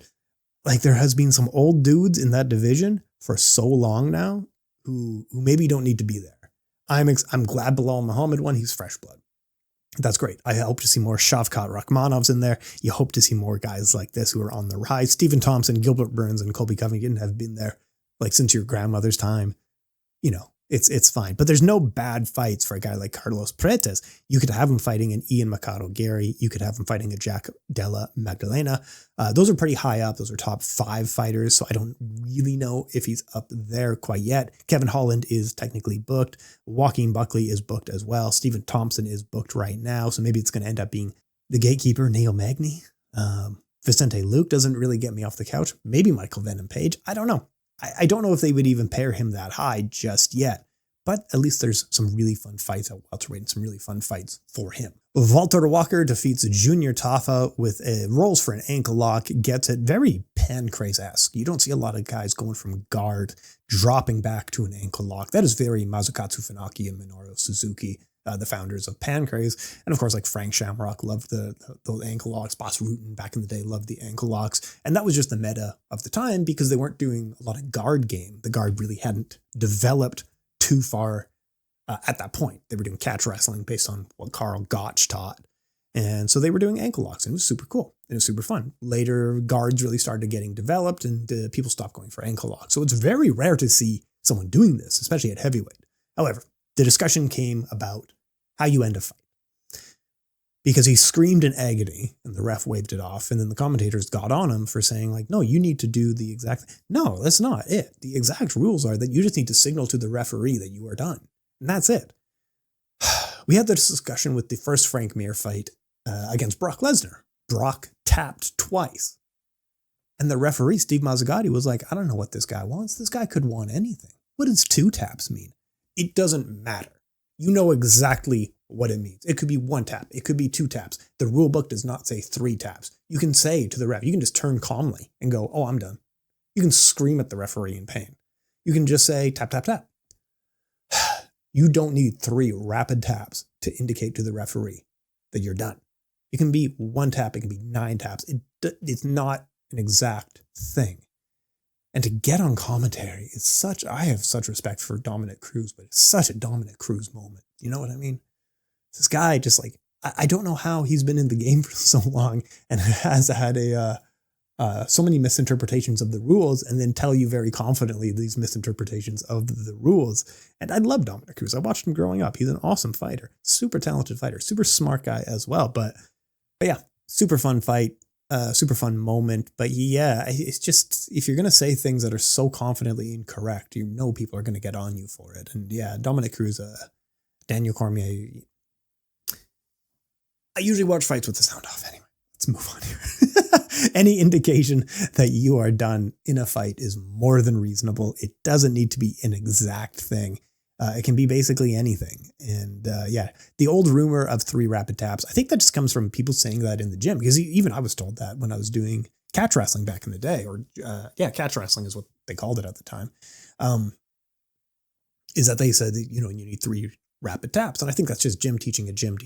A: like there has been some old dudes in that division for so long now who maybe don't need to be there. I'm glad Bilal Muhammad won. He's fresh blood. That's great. I hope to see more Shavkat Rakhmanovs in there. You hope to see more guys like this who are on the rise. Stephen Thompson, Gilbert Burns, and Colby Covington have been there like since your grandmother's time. It's fine. But there's no bad fights for a guy like Carlos Prates. You could have him fighting an Ian Mikado Gary. You could have him fighting a Jack Della Magdalena. Those are pretty high up. Those are top 5 fighters. So I don't really know if he's up there quite yet. Kevin Holland is technically booked. Joaquin Buckley is booked as well. Stephen Thompson is booked right now. So maybe it's going to end up being the gatekeeper, Neil Magny. Vicente Luke doesn't really get me off the couch. Maybe Michael Venom Page. I don't know. I don't know if they would even pair him that high just yet. But at least there's some really fun fights at welterweight and some really fun fights for him. Valter Walker defeats Junior Tafa with rolls for an ankle lock, gets it very Pancrase-esque. You don't see a lot of guys going from guard, dropping back to an ankle lock. That is very Masakatsu Funaki and Minoru Suzuki, the founders of Pancrase. And of course, like Frank Shamrock loved the ankle locks. Boss Rutan back in the day loved the ankle locks. And that was just the meta of the time because they weren't doing a lot of guard game. The guard really hadn't developed too far at that point. They were doing catch wrestling based on what Karl Gotch taught. And so they were doing ankle locks, and it was super cool. It was super fun. Later, guards really started getting developed, and people stopped going for ankle locks. So it's very rare to see someone doing this, especially at heavyweight. However, the discussion came about how you end a fight. Because he screamed in agony, and the ref waved it off, and then the commentators got on him for saying, like, no, you need to do the exact... No, that's not it. The exact rules are that you just need to signal to the referee that you are done. And that's it. We had this discussion with the first Frank Mir fight against Brock Lesnar. Brock tapped twice. And the referee, Steve Mazzagatti, was like, I don't know what this guy wants. This guy could want anything. What does 2 taps mean? It doesn't matter. You know exactly what it means. It could be 1 tap. It could be 2 taps. The rule book does not say 3 taps. You can say to the ref, you can just turn calmly and go, oh, I'm done. You can scream at the referee in pain. You can just say tap, tap, tap. You don't need 3 rapid taps to indicate to the referee that you're done. It can be 1 tap. It can be 9 taps. It's not an exact thing. And to get on commentary is I have such respect for Dominic Cruz, but it's such a Dominic Cruz moment. You know what I mean? This guy just like, I don't know how he's been in the game for so long and has had so many misinterpretations of the rules and then tell you very confidently these misinterpretations of the rules. And I love Dominic Cruz. I watched him growing up. He's an awesome fighter, super talented fighter, super smart guy as well. But yeah, super fun fight. Super fun moment, but yeah, it's just, if you're going to say things that are so confidently incorrect, you know people are going to get on you for it. And yeah, Dominic Cruz, Daniel Cormier, I usually watch fights with the sound off anyway. Let's move on here. Any indication that you are done in a fight is more than reasonable. It doesn't need to be an exact thing. It can be basically anything. And yeah, the old rumor of 3 rapid taps, I think that just comes from people saying that in the gym, because even I was told that when I was doing catch wrestling back in the day, or yeah, catch wrestling is what they called it at the time, is that they said that, you need 3 rapid taps. And I think that's just gym teaching a gym,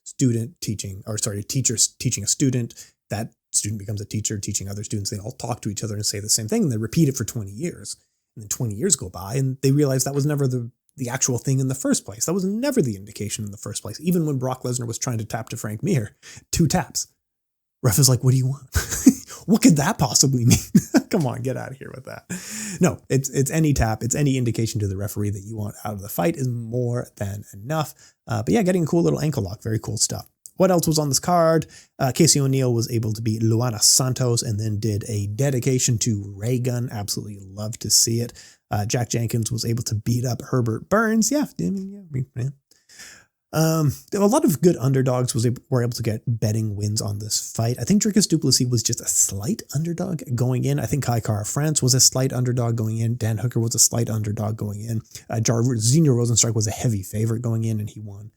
A: student teaching, or sorry, teachers teaching a student, that student becomes a teacher teaching other students. They all talk to each other and say the same thing, and they repeat it for 20 years. And then 20 years go by and they realize that was never the actual thing in the first place. That was never the indication in the first place. Even when Brock Lesnar was trying to tap to Frank Mir, 2 taps. Ref is like, what do you want? What could that possibly mean? Come on, get out of here with that. No, it's any tap. It's any indication to the referee that you want out of the fight is more than enough. But yeah, getting a cool little ankle lock. Very cool stuff. What else was on this card? Casey O'Neill was able to beat Luana Santos and then did a dedication to Ray Gun. Absolutely love to see it. Jack Jenkins was able to beat up Herbert Burns. Yeah, a lot of good underdogs were able to get betting wins on this fight. I think Dricus du Plessis was just a slight underdog going in. I think Kai Kara France was a slight underdog going in. Dan Hooker was a slight underdog going in. Jairzinho Rozenstruik was a heavy favorite going in, and he won.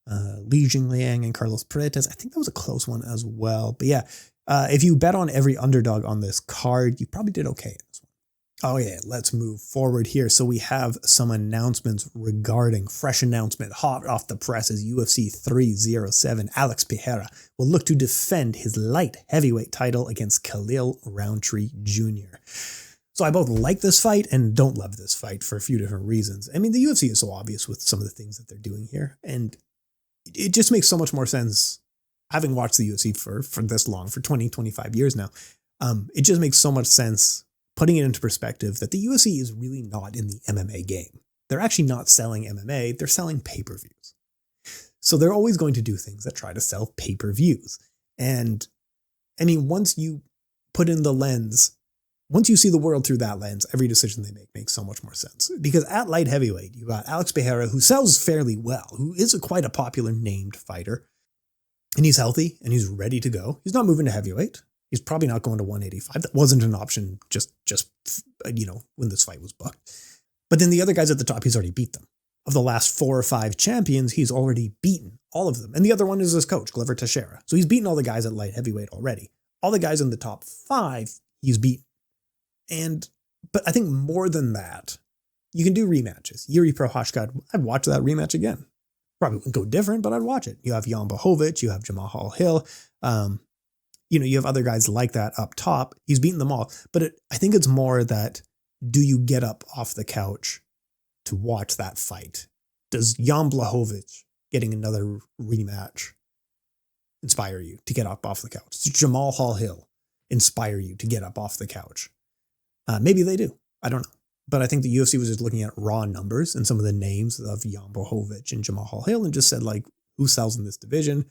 A: Jingliang and Carlos Prates, I think that was a close one as well. But yeah, if you bet on every underdog on this card, you probably did okay in this one. Oh yeah, let's move forward here. So we have some announcements regarding, fresh announcement, hot off the presses, UFC 307. Alex Pereira will look to defend his light heavyweight title against Khalil Rountree Jr. So I both like this fight and don't love this fight for a few different reasons. I mean, the UFC is so obvious with some of the things that they're doing here, and it just makes so much more sense, having watched the UFC for this long, for 20, 25 years now. It just makes so much sense, putting it into perspective, that the UFC is really not in the MMA game. They're actually not selling MMA, they're selling pay-per-views. So they're always going to do things that try to sell pay-per-views. And I mean, once you put in the lens, once you see the world through that lens, every decision they make makes so much more sense. Because at light heavyweight, you got Alex Pereira, who sells fairly well, who is quite a popular named fighter. And he's healthy and he's ready to go. He's not moving to heavyweight. He's probably not going to 185. That wasn't an option just when this fight was booked. But then the other guys at the top, he's already beat them. Of the last 4 or 5 champions, he's already beaten all of them. And the other one is his coach, Glover Teixeira. So he's beaten all the guys at light heavyweight already. All the guys in the top 5, he's beaten. But I think more than that, you can do rematches. Jiří Procházka, I'd watch that rematch again. Probably wouldn't go different, but I'd watch it. You have Jan Blachowicz, you have Jamal Hill. You have other guys like that up top. He's beaten them all. But I think it's more that, do you get up off the couch to watch that fight? Does Jan Blachowicz getting another rematch inspire you to get up off the couch? Does Jamal Hill inspire you to get up off the couch? Maybe they do. I don't know. But I think the UFC was just looking at raw numbers and some of the names of Jan Blachowicz and Jamal Hill and just said, like, who sells in this division?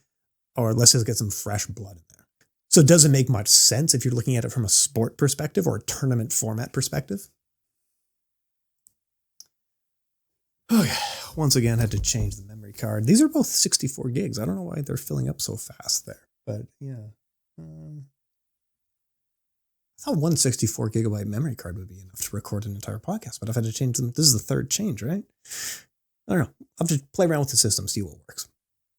A: Or let's just get some fresh blood in there. So it doesn't make much sense if you're looking at it from a sport perspective or a tournament format perspective. Okay, once again, had to change the memory card. These are both 64 gigs. I don't know why they're filling up so fast there, but yeah. I thought 164 gigabyte memory card would be enough to record an entire podcast, but I've had to change them. This is the third change, right? I don't know. I'll just play around with the system, see what works.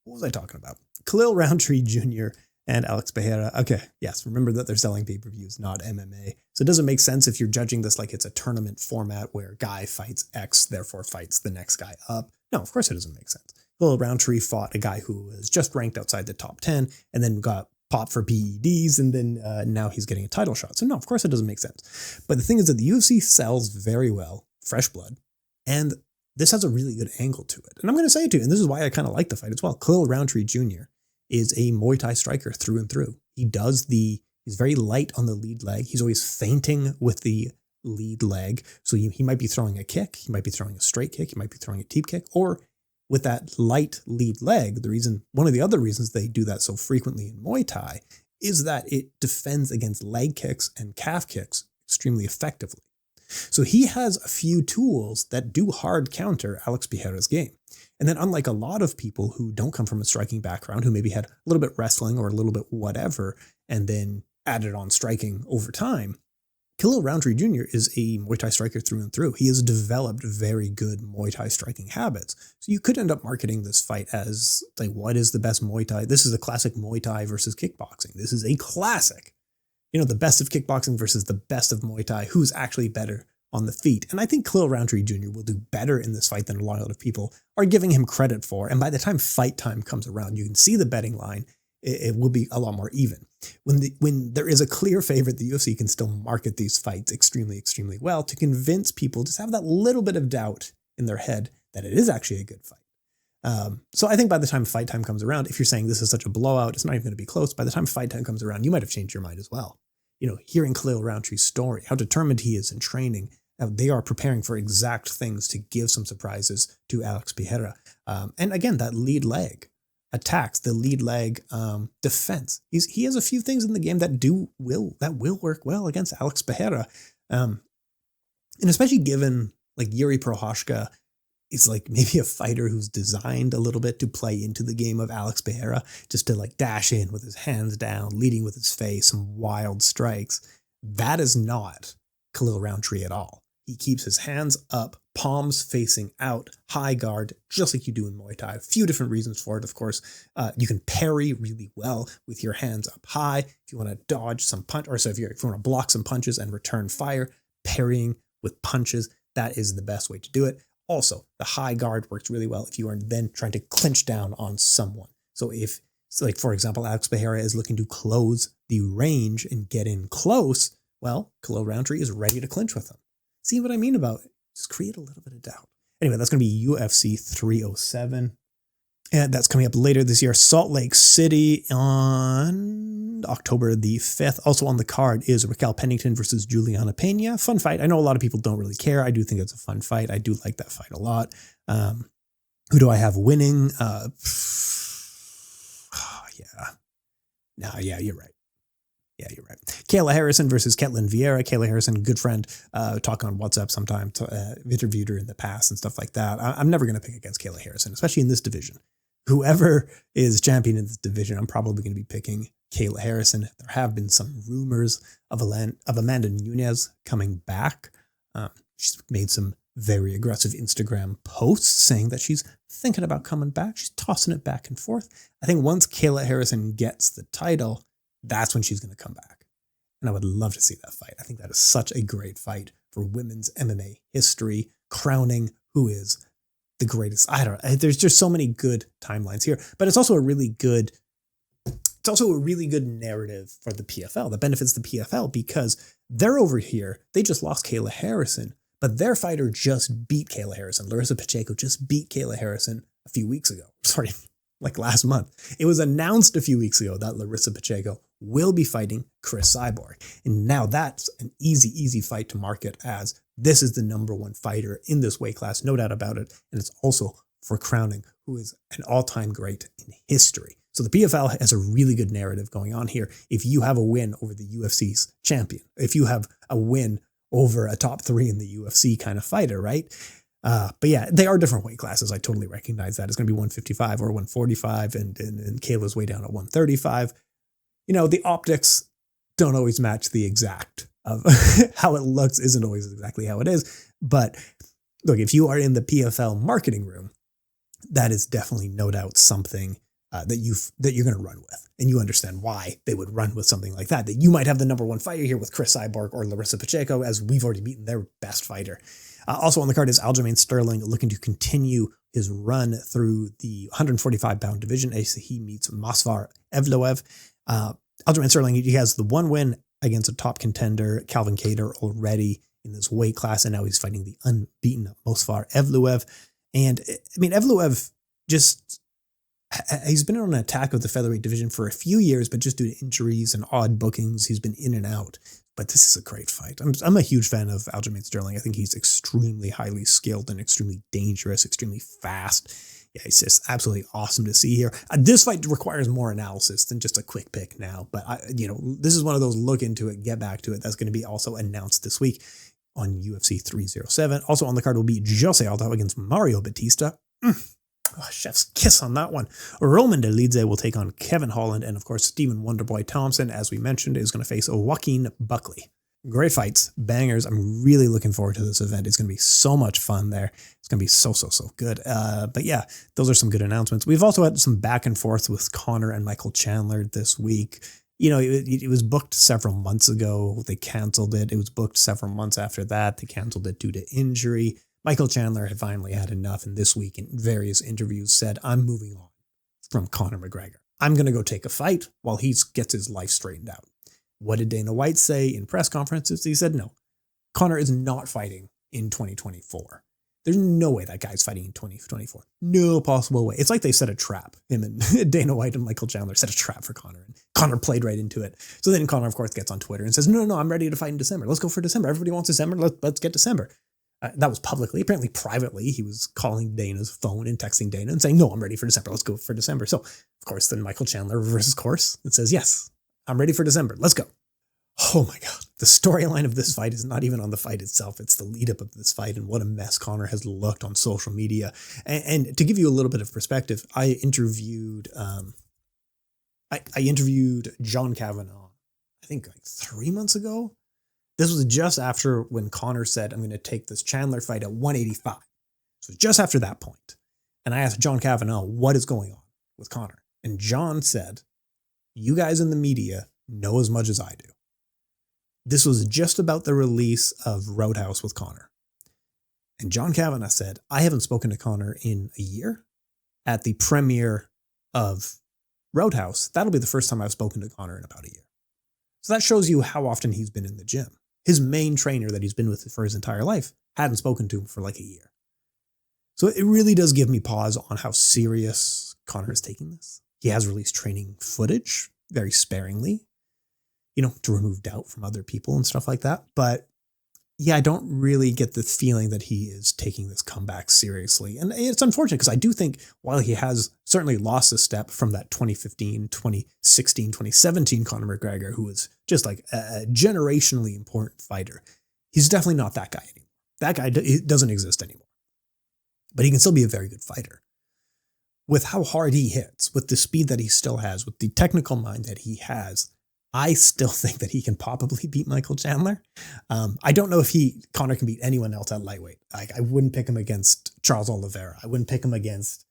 A: What was I talking about? Khalil Rountree Jr. and Alex Pereira. Okay, yes, remember that they're selling pay-per-views, not MMA. So it doesn't make sense if you're judging this like it's a tournament format where guy fights X, therefore fights the next guy up. No, of course it doesn't make sense. Khalil Rountree fought a guy who was just ranked outside the top 10 and then got popped for PEDs, and then now he's getting a title shot. So no, of course it doesn't make sense. But the thing is that the UFC sells very well fresh blood, and this has a really good angle to it. And I'm going to say it too, and this is why I kind of like the fight as well. Khalil Rountree Jr. is a Muay Thai striker through and through. He's very light on the lead leg. He's always feinting with the lead leg. So he might be throwing a kick, he might be throwing a straight kick, he might be throwing a teep kick, or with that light lead leg, one of the other reasons they do that so frequently in Muay Thai is that it defends against leg kicks and calf kicks extremely effectively. So he has a few tools that do hard counter Alex Pereira's game. And then unlike a lot of people who don't come from a striking background, who maybe had a little bit wrestling or a little bit whatever, and then added on striking over time, Khalil Rountree Jr. is a Muay Thai striker through and through. He has developed very good Muay Thai striking habits. So you could end up marketing this fight as, like, what is the best Muay Thai? This is a classic Muay Thai versus kickboxing. This is a classic. The best of kickboxing versus the best of Muay Thai. Who's actually better on the feet? And I think Khalil Rountree Jr. will do better in this fight than a lot of people are giving him credit for. And by the time fight time comes around, you can see the betting line. It will be a lot more even. When there is a clear favorite, the UFC can still market these fights extremely, extremely well to convince people, just have that little bit of doubt in their head that it is actually a good fight. So I think by the time fight time comes around, if you're saying this is such a blowout, it's not even going to be close. By the time fight time comes around, you might have changed your mind as well. Hearing Khalil Rountree's story, how determined he is in training, how they are preparing for exact things to give some surprises to Alex Pereira. And again, that lead leg attacks, the lead leg defense. He has a few things in the game that will work well against Alex Pereira. And especially given like Jiří Procházka is like maybe a fighter who's designed a little bit to play into the game of Alex Pereira, just to like dash in with his hands down, leading with his face, some wild strikes. That is not Khalil Rountree at all. He keeps his hands up, palms facing out, high guard, just like you do in Muay Thai. A few different reasons for it, of course. You can parry really well with your hands up high. If you want to dodge some punch, or so if you want to block some punches and return fire, parrying with punches, that is the best way to do it. Also, the high guard works really well if you are then trying to clinch down on someone. So like for example, Alex Pereira is looking to close the range and get in close, well, Khalil Rountree is ready to clinch with him. See what I mean about it? Just create a little bit of doubt. Anyway, that's going to be UFC 307. And that's coming up later this year. Salt Lake City on October the 5th. Also on the card is Raquel Pennington versus Juliana Pena. Fun fight. I know a lot of people don't really care. I do think it's a fun fight. I do like that fight a lot. Who do I have winning? You're right. Yeah, you're right. Kayla Harrison versus Ketlin Vieira. Kayla Harrison, good friend, talk on WhatsApp sometimes, interviewed her in the past and stuff like that. I'm never going to pick against Kayla Harrison, especially in this division. Whoever is champion in this division, I'm probably going to be picking Kayla Harrison. There have been some rumors of Amanda Nunes coming back. She's made some very aggressive Instagram posts saying that she's thinking about coming back. She's tossing it back and forth. I think once Kayla Harrison gets the title, that's when she's going to come back. And I would love to see that fight. I think that is such a great fight for women's MMA history, crowning who is the greatest. I don't know. There's just so many good timelines here, but it's also a really good narrative for the PFL that benefits the PFL because they're over here. They just lost Kayla Harrison, but their fighter just beat Kayla Harrison. Larissa Pacheco just beat Kayla Harrison a few weeks ago. Sorry, like last month. It was announced a few weeks ago that Larissa Pacheco will be fighting Cris Cyborg. And now that's an easy fight to market as this is the number one fighter in this weight class, no doubt about it. And it's also for crowning who is an all-time great in history. So the PFL has a really good narrative going on here. If you have a win over the UFC's champion, if you have a win over a top 3 in the UFC kind of fighter, right? But yeah, they are different weight classes. I totally recognize that. It's going to be 155 or 145 and Kayla's way down at 135. You know, the optics don't always match the exact of how it looks isn't always exactly how it is. But look, if you are in the PFL marketing room, that is definitely no doubt something that you're going to run with. And you understand why they would run with something like that. That you might have the number one fighter here with Cris Cyborg or Larissa Pacheco, as we've already beaten their best fighter. Also on the card is Aljamain Sterling looking to continue his run through the 145-pound division as he meets Movsar Evloev. Aljamain Sterling, he has the one win against a top contender, Calvin Kattar, already in this weight class, and now he's fighting the unbeaten Movsar Evloev. And I mean, Evloev he's been on an attack of the featherweight division for a few years, but just due to injuries and odd bookings, he's been in and out. But this is a great fight. I'm a huge fan of Aljamain Sterling. I think he's extremely highly skilled and extremely dangerous, extremely fast. Yeah, it's just absolutely awesome to see here. This fight requires more analysis than just a quick pick now. But this is one of those look into it, get back to it. That's going to be also announced this week on UFC 307. Also on the card will be Jose Aldo against Mario Batista. Oh, chef's kiss on that one. Roman Dolidze will take on Kevin Holland, and of course, Stephen Wonderboy Thompson, as we mentioned, is going to face Joaquin Buckley. Great fights, bangers. I'm really looking forward to this event. It's going to be so much fun there. It's going to be so good. But yeah, those are some good announcements. We've also had some back and forth with Conor and Michael Chandler this week. You know, it was booked several months ago. They canceled it. It was booked several months after that. They canceled it due to injury. Michael Chandler had finally had enough, and this week in various interviews said, I'm moving on from Conor McGregor. I'm going to go take a fight while he gets his life straightened out. What did Dana White say in press conferences? He said, no, Conor is not fighting in 2024. There's no way that guy's fighting in 2024. No possible way. It's like they set a trap. Him and Dana White and Michael Chandler set a trap for Conor, and Conor played right into it. So then Conor, of course, gets on Twitter and says, no, I'm ready to fight in December. Let's go for December. Everybody wants December. Let's get December. That was publicly. Apparently, privately, he was calling Dana's phone and texting Dana and saying, no, I'm ready for December. Let's go for December. So, of course, then Michael Chandler reverses course and says, yes, I'm ready for December. Let's go. Oh my God. The storyline of this fight is not even on the fight itself. It's the lead up of this fight and what a mess Conor has looked on social media. And to give you a little bit of perspective, I interviewed John Kavanagh, I think like 3 months ago. This was just after when Conor said, I'm going to take this Chandler fight at 185. So just after that point. And I asked John Kavanagh, what is going on with Conor? And John said, you guys in the media know as much as I do. This was just about the release of Roadhouse with Conor. And John Kavanagh said, I haven't spoken to Conor in a year. At the premiere of Roadhouse, that'll be the first time I've spoken to Conor in about a year. So that shows you how often he's been in the gym. His main trainer that he's been with for his entire life hadn't spoken to him for like a year. So it really does give me pause on how serious Conor is taking this. He has released training footage very sparingly, to remove doubt from other people and stuff like that. But yeah, I don't really get the feeling that he is taking this comeback seriously. And it's unfortunate because I do think while he has certainly lost a step from that 2015, 2016, 2017 Conor McGregor, who was just like a generationally important fighter, he's definitely not that guy anymore. That guy doesn't exist anymore. But he can still be a very good fighter. with how hard he hits, with the speed that he still has, with the technical mind that he has, I still think that he can probably beat Michael Chandler. I don't know if Conor can beat anyone else at lightweight. I wouldn't pick him against Charles Oliveira. I wouldn't pick him against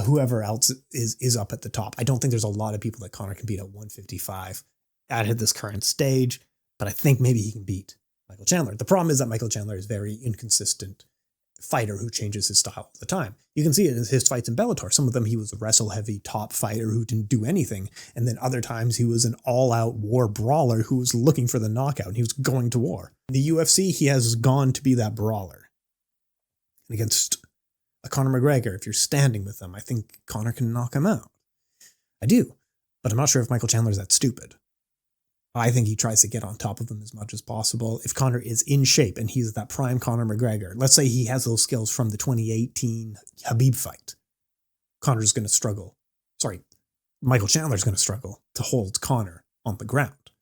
A: whoever else is up at the top. I don't think there's a lot of people that Conor can beat at 155 at this current stage, but I think maybe he can beat Michael Chandler. The problem is that Michael Chandler is very inconsistent fighter who changes his style all the time. You can see it in his fights in Bellator. Some of them he was a wrestle-heavy top fighter who didn't do anything, and then other times he was an all-out war brawler who was looking for the knockout, and he was going to war. In the UFC, he has gone to be that brawler. And against a Conor McGregor, if you're standing with him, I think Conor can knock him out. I do, but I'm not sure if Michael Chandler is that stupid. I think he tries to get on top of him as much as possible. If Conor is in shape and he's that prime Conor McGregor, let's say he has those skills from the 2018 Khabib fight, Conor's going to struggle. Michael Chandler's going to struggle to hold Conor on the ground.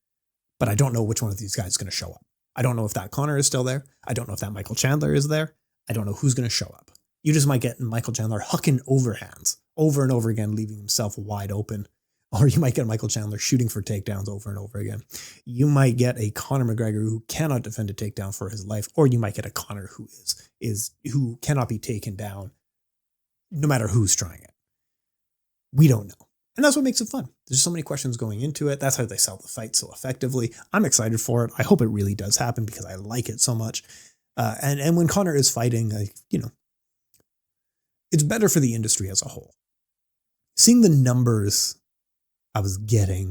A: But I don't know which one of these guys is going to show up. I don't know if that Conor is still there. I don't know if that Michael Chandler is there. I don't know who's going to show up. You just might get Michael Chandler hucking overhands over and over again, leaving himself wide open. Or you might get Michael Chandler shooting for takedowns over and over again. You might get a Conor McGregor who cannot defend a takedown for his life, or you might get a Conor who cannot be taken down no matter who's trying it. We don't know. And that's what makes it fun. There's so many questions going into it. That's how they sell the fight so effectively. I'm excited for it. I hope it really does happen because I like it so much. And when Conor is fighting, it's better for the industry as a whole. Seeing the numbers I was getting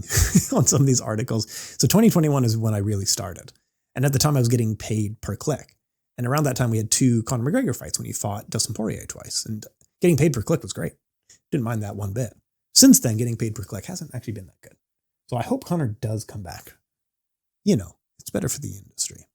A: on some of these articles. So 2021 is when I really started. And at the time I was getting paid per click. And around that time we had 2 Conor McGregor fights when he fought Dustin Poirier twice. And getting paid per click was great. Didn't mind that one bit. Since then, getting paid per click hasn't actually been that good. So I hope Conor does come back. It's better for the industry.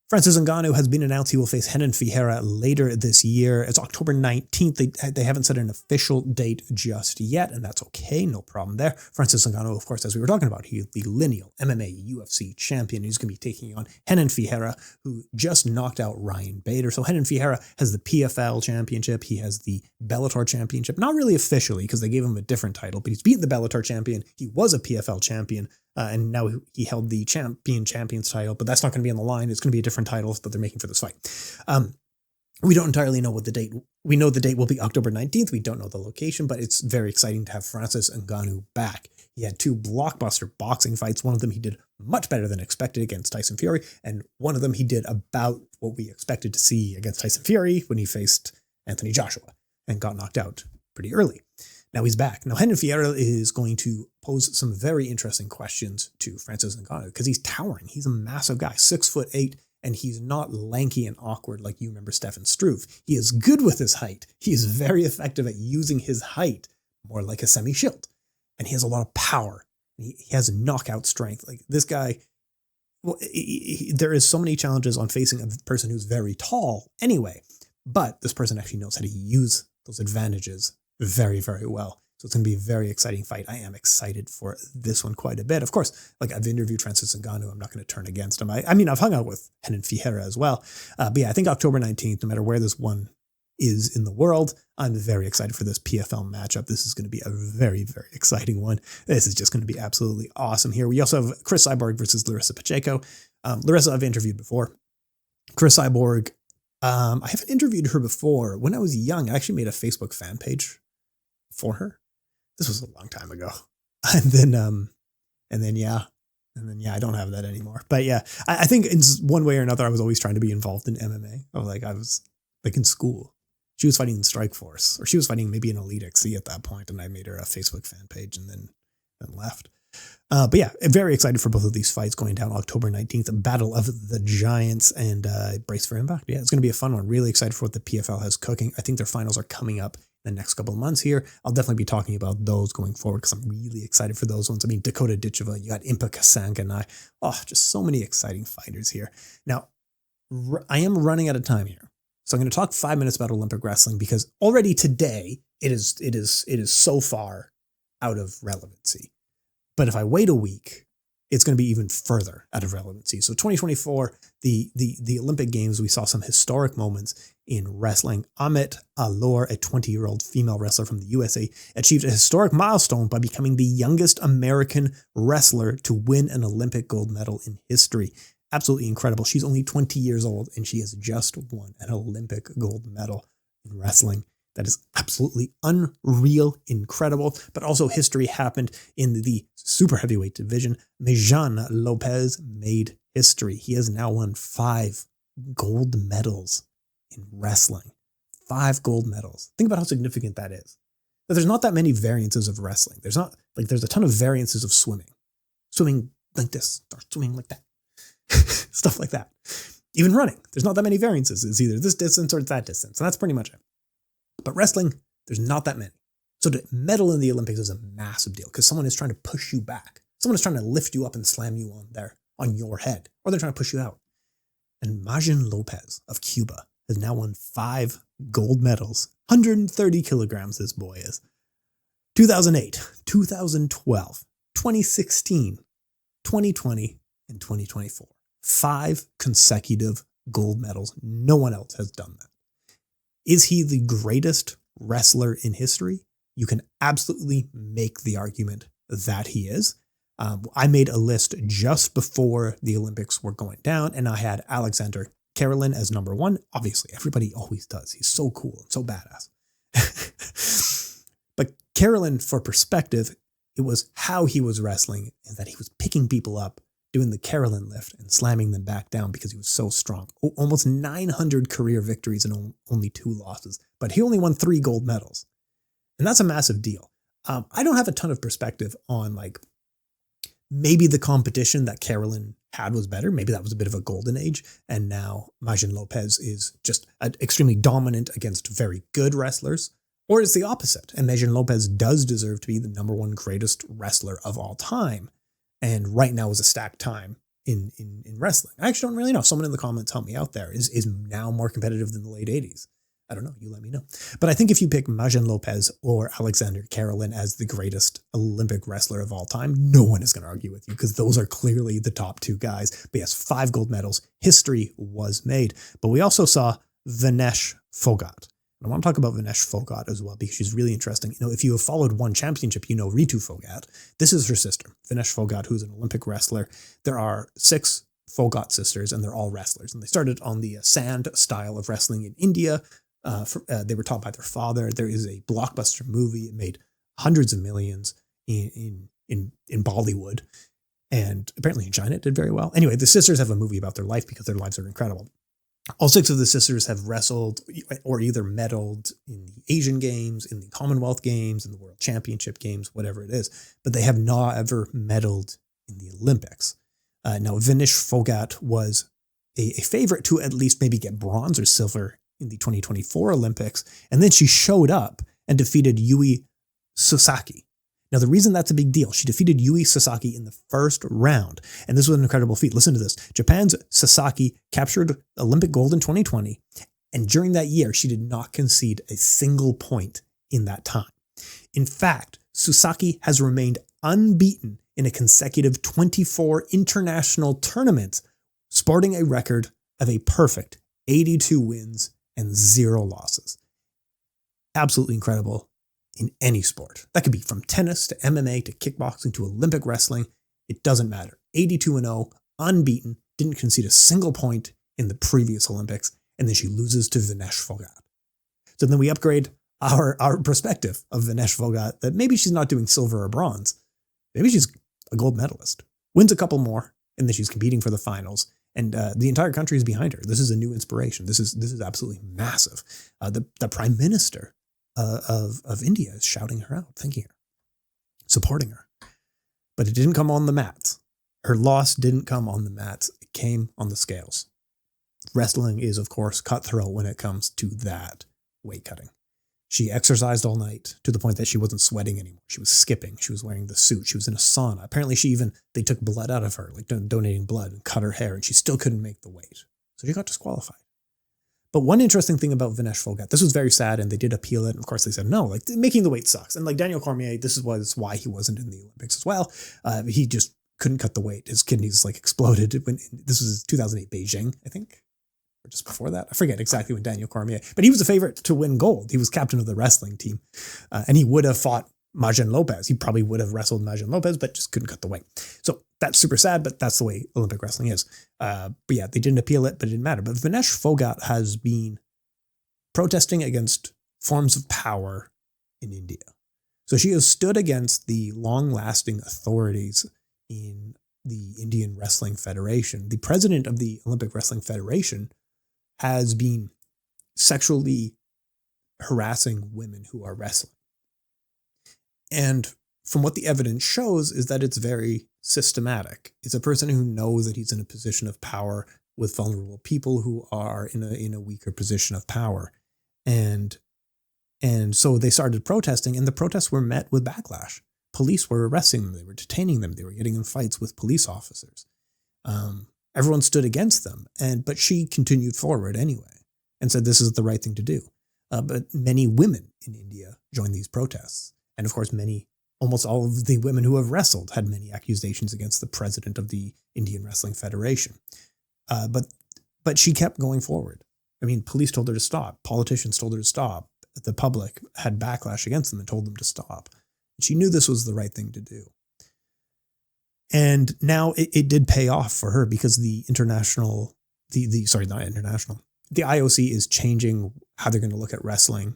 A: Francis Ngannou has been announced he will face Renan Ferreira later this year. It's October 19th. They haven't set an official date just yet, and that's okay. No problem there. Francis Ngannou, of course, as we were talking about, he is the lineal MMA UFC champion. He's going to be taking on Renan Ferreira, who just knocked out Ryan Bader. So Renan Ferreira has the PFL championship. He has the Bellator championship. Not really officially because they gave him a different title, but he's beaten the Bellator champion. He was a PFL champion. And now he held the champions title, but that's not going to be on the line. It's going to be a different title that they're making for this fight. We don't entirely know what the date. We know the date will be October 19th. We don't know the location, but it's very exciting to have Francis Ngannou back. He had 2 blockbuster boxing fights. One of them he did much better than expected against Tyson Fury, and one of them he did about what we expected to see against Tyson Fury when he faced Anthony Joshua and got knocked out pretty early. Now he's back. Now Renan Ferreira is going to pose some very interesting questions to Francis Ngannou because he's towering. He's a massive guy, 6'8", and he's not lanky and awkward like you remember Stefan Struve. He is good with his height. He is very effective at using his height more like a semi-shield, and he has a lot of power. He has knockout strength. Like this guy, there is so many challenges on facing a person who's very tall anyway, but this person actually knows how to use those advantages very, very well. So it's going to be a very exciting fight. I am excited for this one quite a bit. Of course, I've interviewed Francis Ngannou. I'm not going to turn against him. I mean, I've hung out with Renan Ferreira as well. But yeah, I think October 19th, no matter where this one is in the world, I'm very excited for this PFL matchup. This is going to be a very, very exciting one. This is just going to be absolutely awesome here. We also have Chris Cyborg versus Larissa Pacheco. Larissa I've interviewed before. Chris Cyborg, I haven't interviewed her before. When I was young, I actually made a Facebook fan page for her. This was a long time ago. And then I don't have that anymore. But yeah, I think in one way or another, I was always trying to be involved in MMA. I was in school. She was fighting in Strikeforce, or she was fighting maybe in Elite XC at that point, and I made her a Facebook fan page and then left. But yeah, very excited for both of these fights going down October 19th, Battle of the Giants, and brace for impact. Yeah, it's going to be a fun one. Really excited for what the PFL has cooking. I think their finals are coming up in the next couple of months here. I'll definitely be talking about those going forward because I'm really excited for those ones. I mean, Dakota Ditcheva, you got Impa Kasanganai. Oh, just so many exciting fighters here. Now, I am running out of time here. So I'm going to talk 5 minutes about Olympic wrestling because already today it is so far out of relevancy. But if I wait a week, it's going to be even further out of relevancy. So 2024, the Olympic Games, we saw some historic moments in wrestling. Amit Alor, a 20-year-old female wrestler from the USA, achieved a historic milestone by becoming the youngest American wrestler to win an Olympic gold medal in history. Absolutely incredible. She's only 20 years old and she has just won an Olympic gold medal in wrestling. That is absolutely unreal, incredible, but also history happened in the super heavyweight division. Mijan Lopez made history. He has now won 5 gold medals in wrestling. 5 gold medals. Think about how significant that is. But there's not that many variances of wrestling. There's a ton of variances of swimming. Swimming like this, or swimming like that. Stuff like that. Even running, there's not that many variances. It's either this distance or it's that distance. And that's pretty much it. But wrestling, there's not that many. So to medal in the Olympics is a massive deal because someone is trying to push you back. Someone is trying to lift you up and slam you on your head, or they're trying to push you out. And Mijan Lopez of Cuba has now won 5 gold medals, 130 kilograms this boy is. 2008, 2012, 2016, 2020, and 2024. 5 consecutive gold medals. No one else has done that. Is he the greatest wrestler in history? You can absolutely make the argument that he is. I made a list just before the Olympics were going down, and I had Alexander Karelin as number 1. Obviously, everybody always does. He's so cool and so badass. But Karelin, for perspective, it was how he was wrestling and that he was picking people up, doing the Karelin lift and slamming them back down because he was so strong. Almost 900 career victories and only 2 losses, but he only won 3 gold medals. And that's a massive deal. I don't have a ton of perspective on maybe the competition that Karelin had was better. Maybe that was a bit of a golden age. And now Mijan Lopez is just extremely dominant against very good wrestlers. Or it's the opposite. And Mijan Lopez does deserve to be the number 1 greatest wrestler of all time. And right now is a stacked time in wrestling. I actually don't really know. Someone in the comments help me out there. Is now more competitive than the late 80s. I don't know. You let me know. But I think if you pick Mijan Lopez or Alexander Karelin as the greatest Olympic wrestler of all time, no one is going to argue with you because those are clearly the top 2 guys. But yes, 5 gold medals. History was made. But we also saw Vinesh Phogat. I want to talk about Vinesh Phogat as well because she's really interesting. If you have followed one championship, Ritu Phogat. This is her sister, Vinesh Phogat, who's an Olympic wrestler. There are 6 Phogat sisters, and they're all wrestlers. And they started on the sand style of wrestling in India. They were taught by their father. There is a blockbuster movie. It made hundreds of millions in Bollywood, and apparently in China it did very well. Anyway, the sisters have a movie about their life because their lives are incredible. All 6 of the sisters have wrestled or either medaled in the Asian Games, in the Commonwealth Games, in the World Championship Games, whatever it is, but they have not ever medaled in the Olympics. Now, Vinesh Phogat was a favorite to at least maybe get bronze or silver in the 2024 Olympics, and then she showed up and defeated Yui Sasaki. Now, the reason that's a big deal, she defeated Yui Sasaki in the first round, and this was an incredible feat. Listen to this. Japan's Sasaki captured Olympic gold in 2020, and during that year, she did not concede a single point in that time. In fact, Sasaki has remained unbeaten in a consecutive 24 international tournaments, sporting a record of a perfect 82 wins and 0 losses. Absolutely incredible. In any sport. That could be from tennis to MMA to kickboxing to Olympic wrestling. It doesn't matter. 82-0, unbeaten, didn't concede a single point in the previous Olympics, and then she loses to Vinesh Phogat. So then we upgrade our perspective of Vinesh Phogat that maybe she's not doing silver or bronze. Maybe she's a gold medalist. Wins a couple more, and then she's competing for the finals. And the entire country is behind her. This is a new inspiration. This is absolutely massive. The Prime Minister of India is shouting her out, thanking her, supporting her. But it didn't come on the mats. Her loss didn't come on the mats. It came on the scales. Wrestling is, of course, cutthroat when it comes to that weight cutting. She exercised all night to the point that she wasn't sweating anymore. She was skipping. She was wearing the suit. She was in a sauna. Apparently they took blood out of her, like donating blood, and cut her hair, and she still couldn't make the weight. So she got disqualified. But one interesting thing about Vinesh Phogat, this was very sad, and they did appeal it. And of course, they said, no, making the weight sucks. And Daniel Cormier, this was why he wasn't in the Olympics as well. He just couldn't cut the weight. His kidneys like exploded when this was 2008 Beijing, I think, or just before that. I forget exactly when Daniel Cormier, but he was a favorite to win gold. He was captain of the wrestling team, and he would have fought Majan Lopez. He probably would have wrestled Majan Lopez, but just couldn't cut the weight. So that's super sad, but that's the way Olympic wrestling is. But yeah, they didn't appeal it, but it didn't matter. But Vinesh Phogat has been protesting against forms of power in India. So she has stood against the long-lasting authorities in the Indian Wrestling Federation. The president of the Olympic Wrestling Federation has been sexually harassing women who are wrestling. And from what the evidence shows is that it's very systematic. It's a person who knows that he's in a position of power with vulnerable people who are in a weaker position of power. And so they started protesting, and the protests were met with backlash. Police were arresting them. They were detaining them. They were getting in fights with police officers. Everyone stood against them, but she continued forward anyway and said this is the right thing to do. But many women in India joined these protests. And of course, almost all of the women who have wrestled had many accusations against the president of the Indian Wrestling Federation. But she kept going forward. I mean, police told her to stop. Politicians told her to stop. The public had backlash against them and told them to stop. She knew this was the right thing to do. And now it did pay off for her because the IOC is changing how they're going to look at wrestling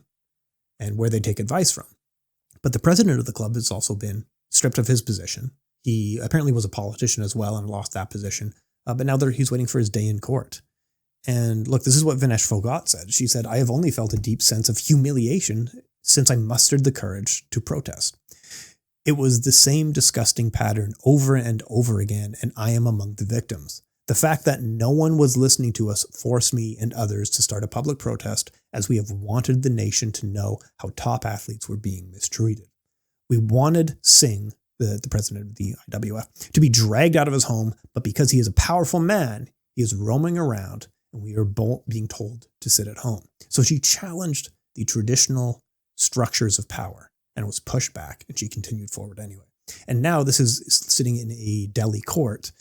A: and where they take advice from. But the president of the club has also been stripped of his position. He apparently was a politician as well and lost that position. But now he's waiting for his day in court. And look, this is what Vinesh Phogat said. She said, "I have only felt a deep sense of humiliation since I mustered the courage to protest. It was the same disgusting pattern over and over again, and I am among the victims. The fact that no one was listening to us forced me and others to start a public protest as we have wanted the nation to know how top athletes were being mistreated. We wanted Singh, the president of the IWF, to be dragged out of his home, but because he is a powerful man, he is roaming around and we are both being told to sit at home." So she challenged the traditional structures of power and was pushed back, and she continued forward anyway. And now this is sitting in a Delhi court,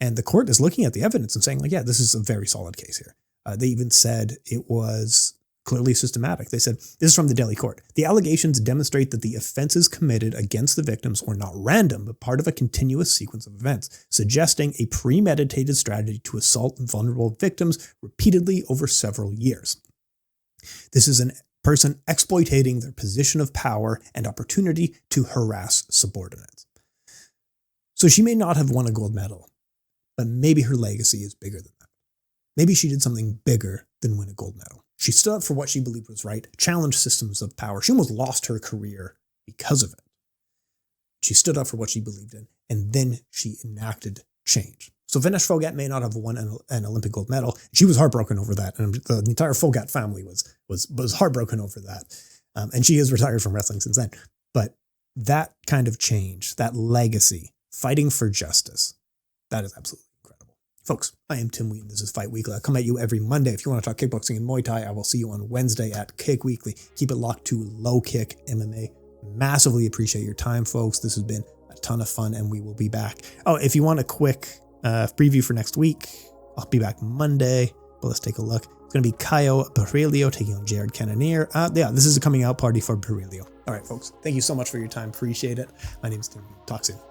A: and the court is looking at the evidence and saying, like, yeah, this is a very solid case here. They even said it was clearly systematic. They said, this is from the Delhi court. "The allegations demonstrate that the offenses committed against the victims were not random, but part of a continuous sequence of events, suggesting a premeditated strategy to assault vulnerable victims repeatedly over several years. This is a person exploiting their position of power and opportunity to harass subordinates." So she may not have won a gold medal, but maybe her legacy is bigger than that. Maybe she did something bigger than win a gold medal. She stood up for what she believed was right, challenged systems of power. She almost lost her career because of it. She stood up for what she believed in, and then she enacted change. So Vinesh Phogat may not have won an Olympic gold medal. She was heartbroken over that, and the entire Phogat family was heartbroken over that. And she has retired from wrestling since then. But that kind of change, that legacy, fighting for justice, that is absolutely incredible. Folks, I am Tim Wheaton. This is Fight Weekly. I come at you every Monday. If you want to talk kickboxing and Muay Thai, I will see you on Wednesday at Kick Weekly. Keep it locked to LowKick MMA. Massively appreciate your time, folks. This has been a ton of fun, and we will be back. Oh, if you want a quick preview for next week, I'll be back Monday, but let's take a look. It's going to be Caio Pereira taking on Jared Cannonier. This is a coming out party for Pereira. All right, folks. Thank you so much for your time. Appreciate it. My name is Tim. Talk soon.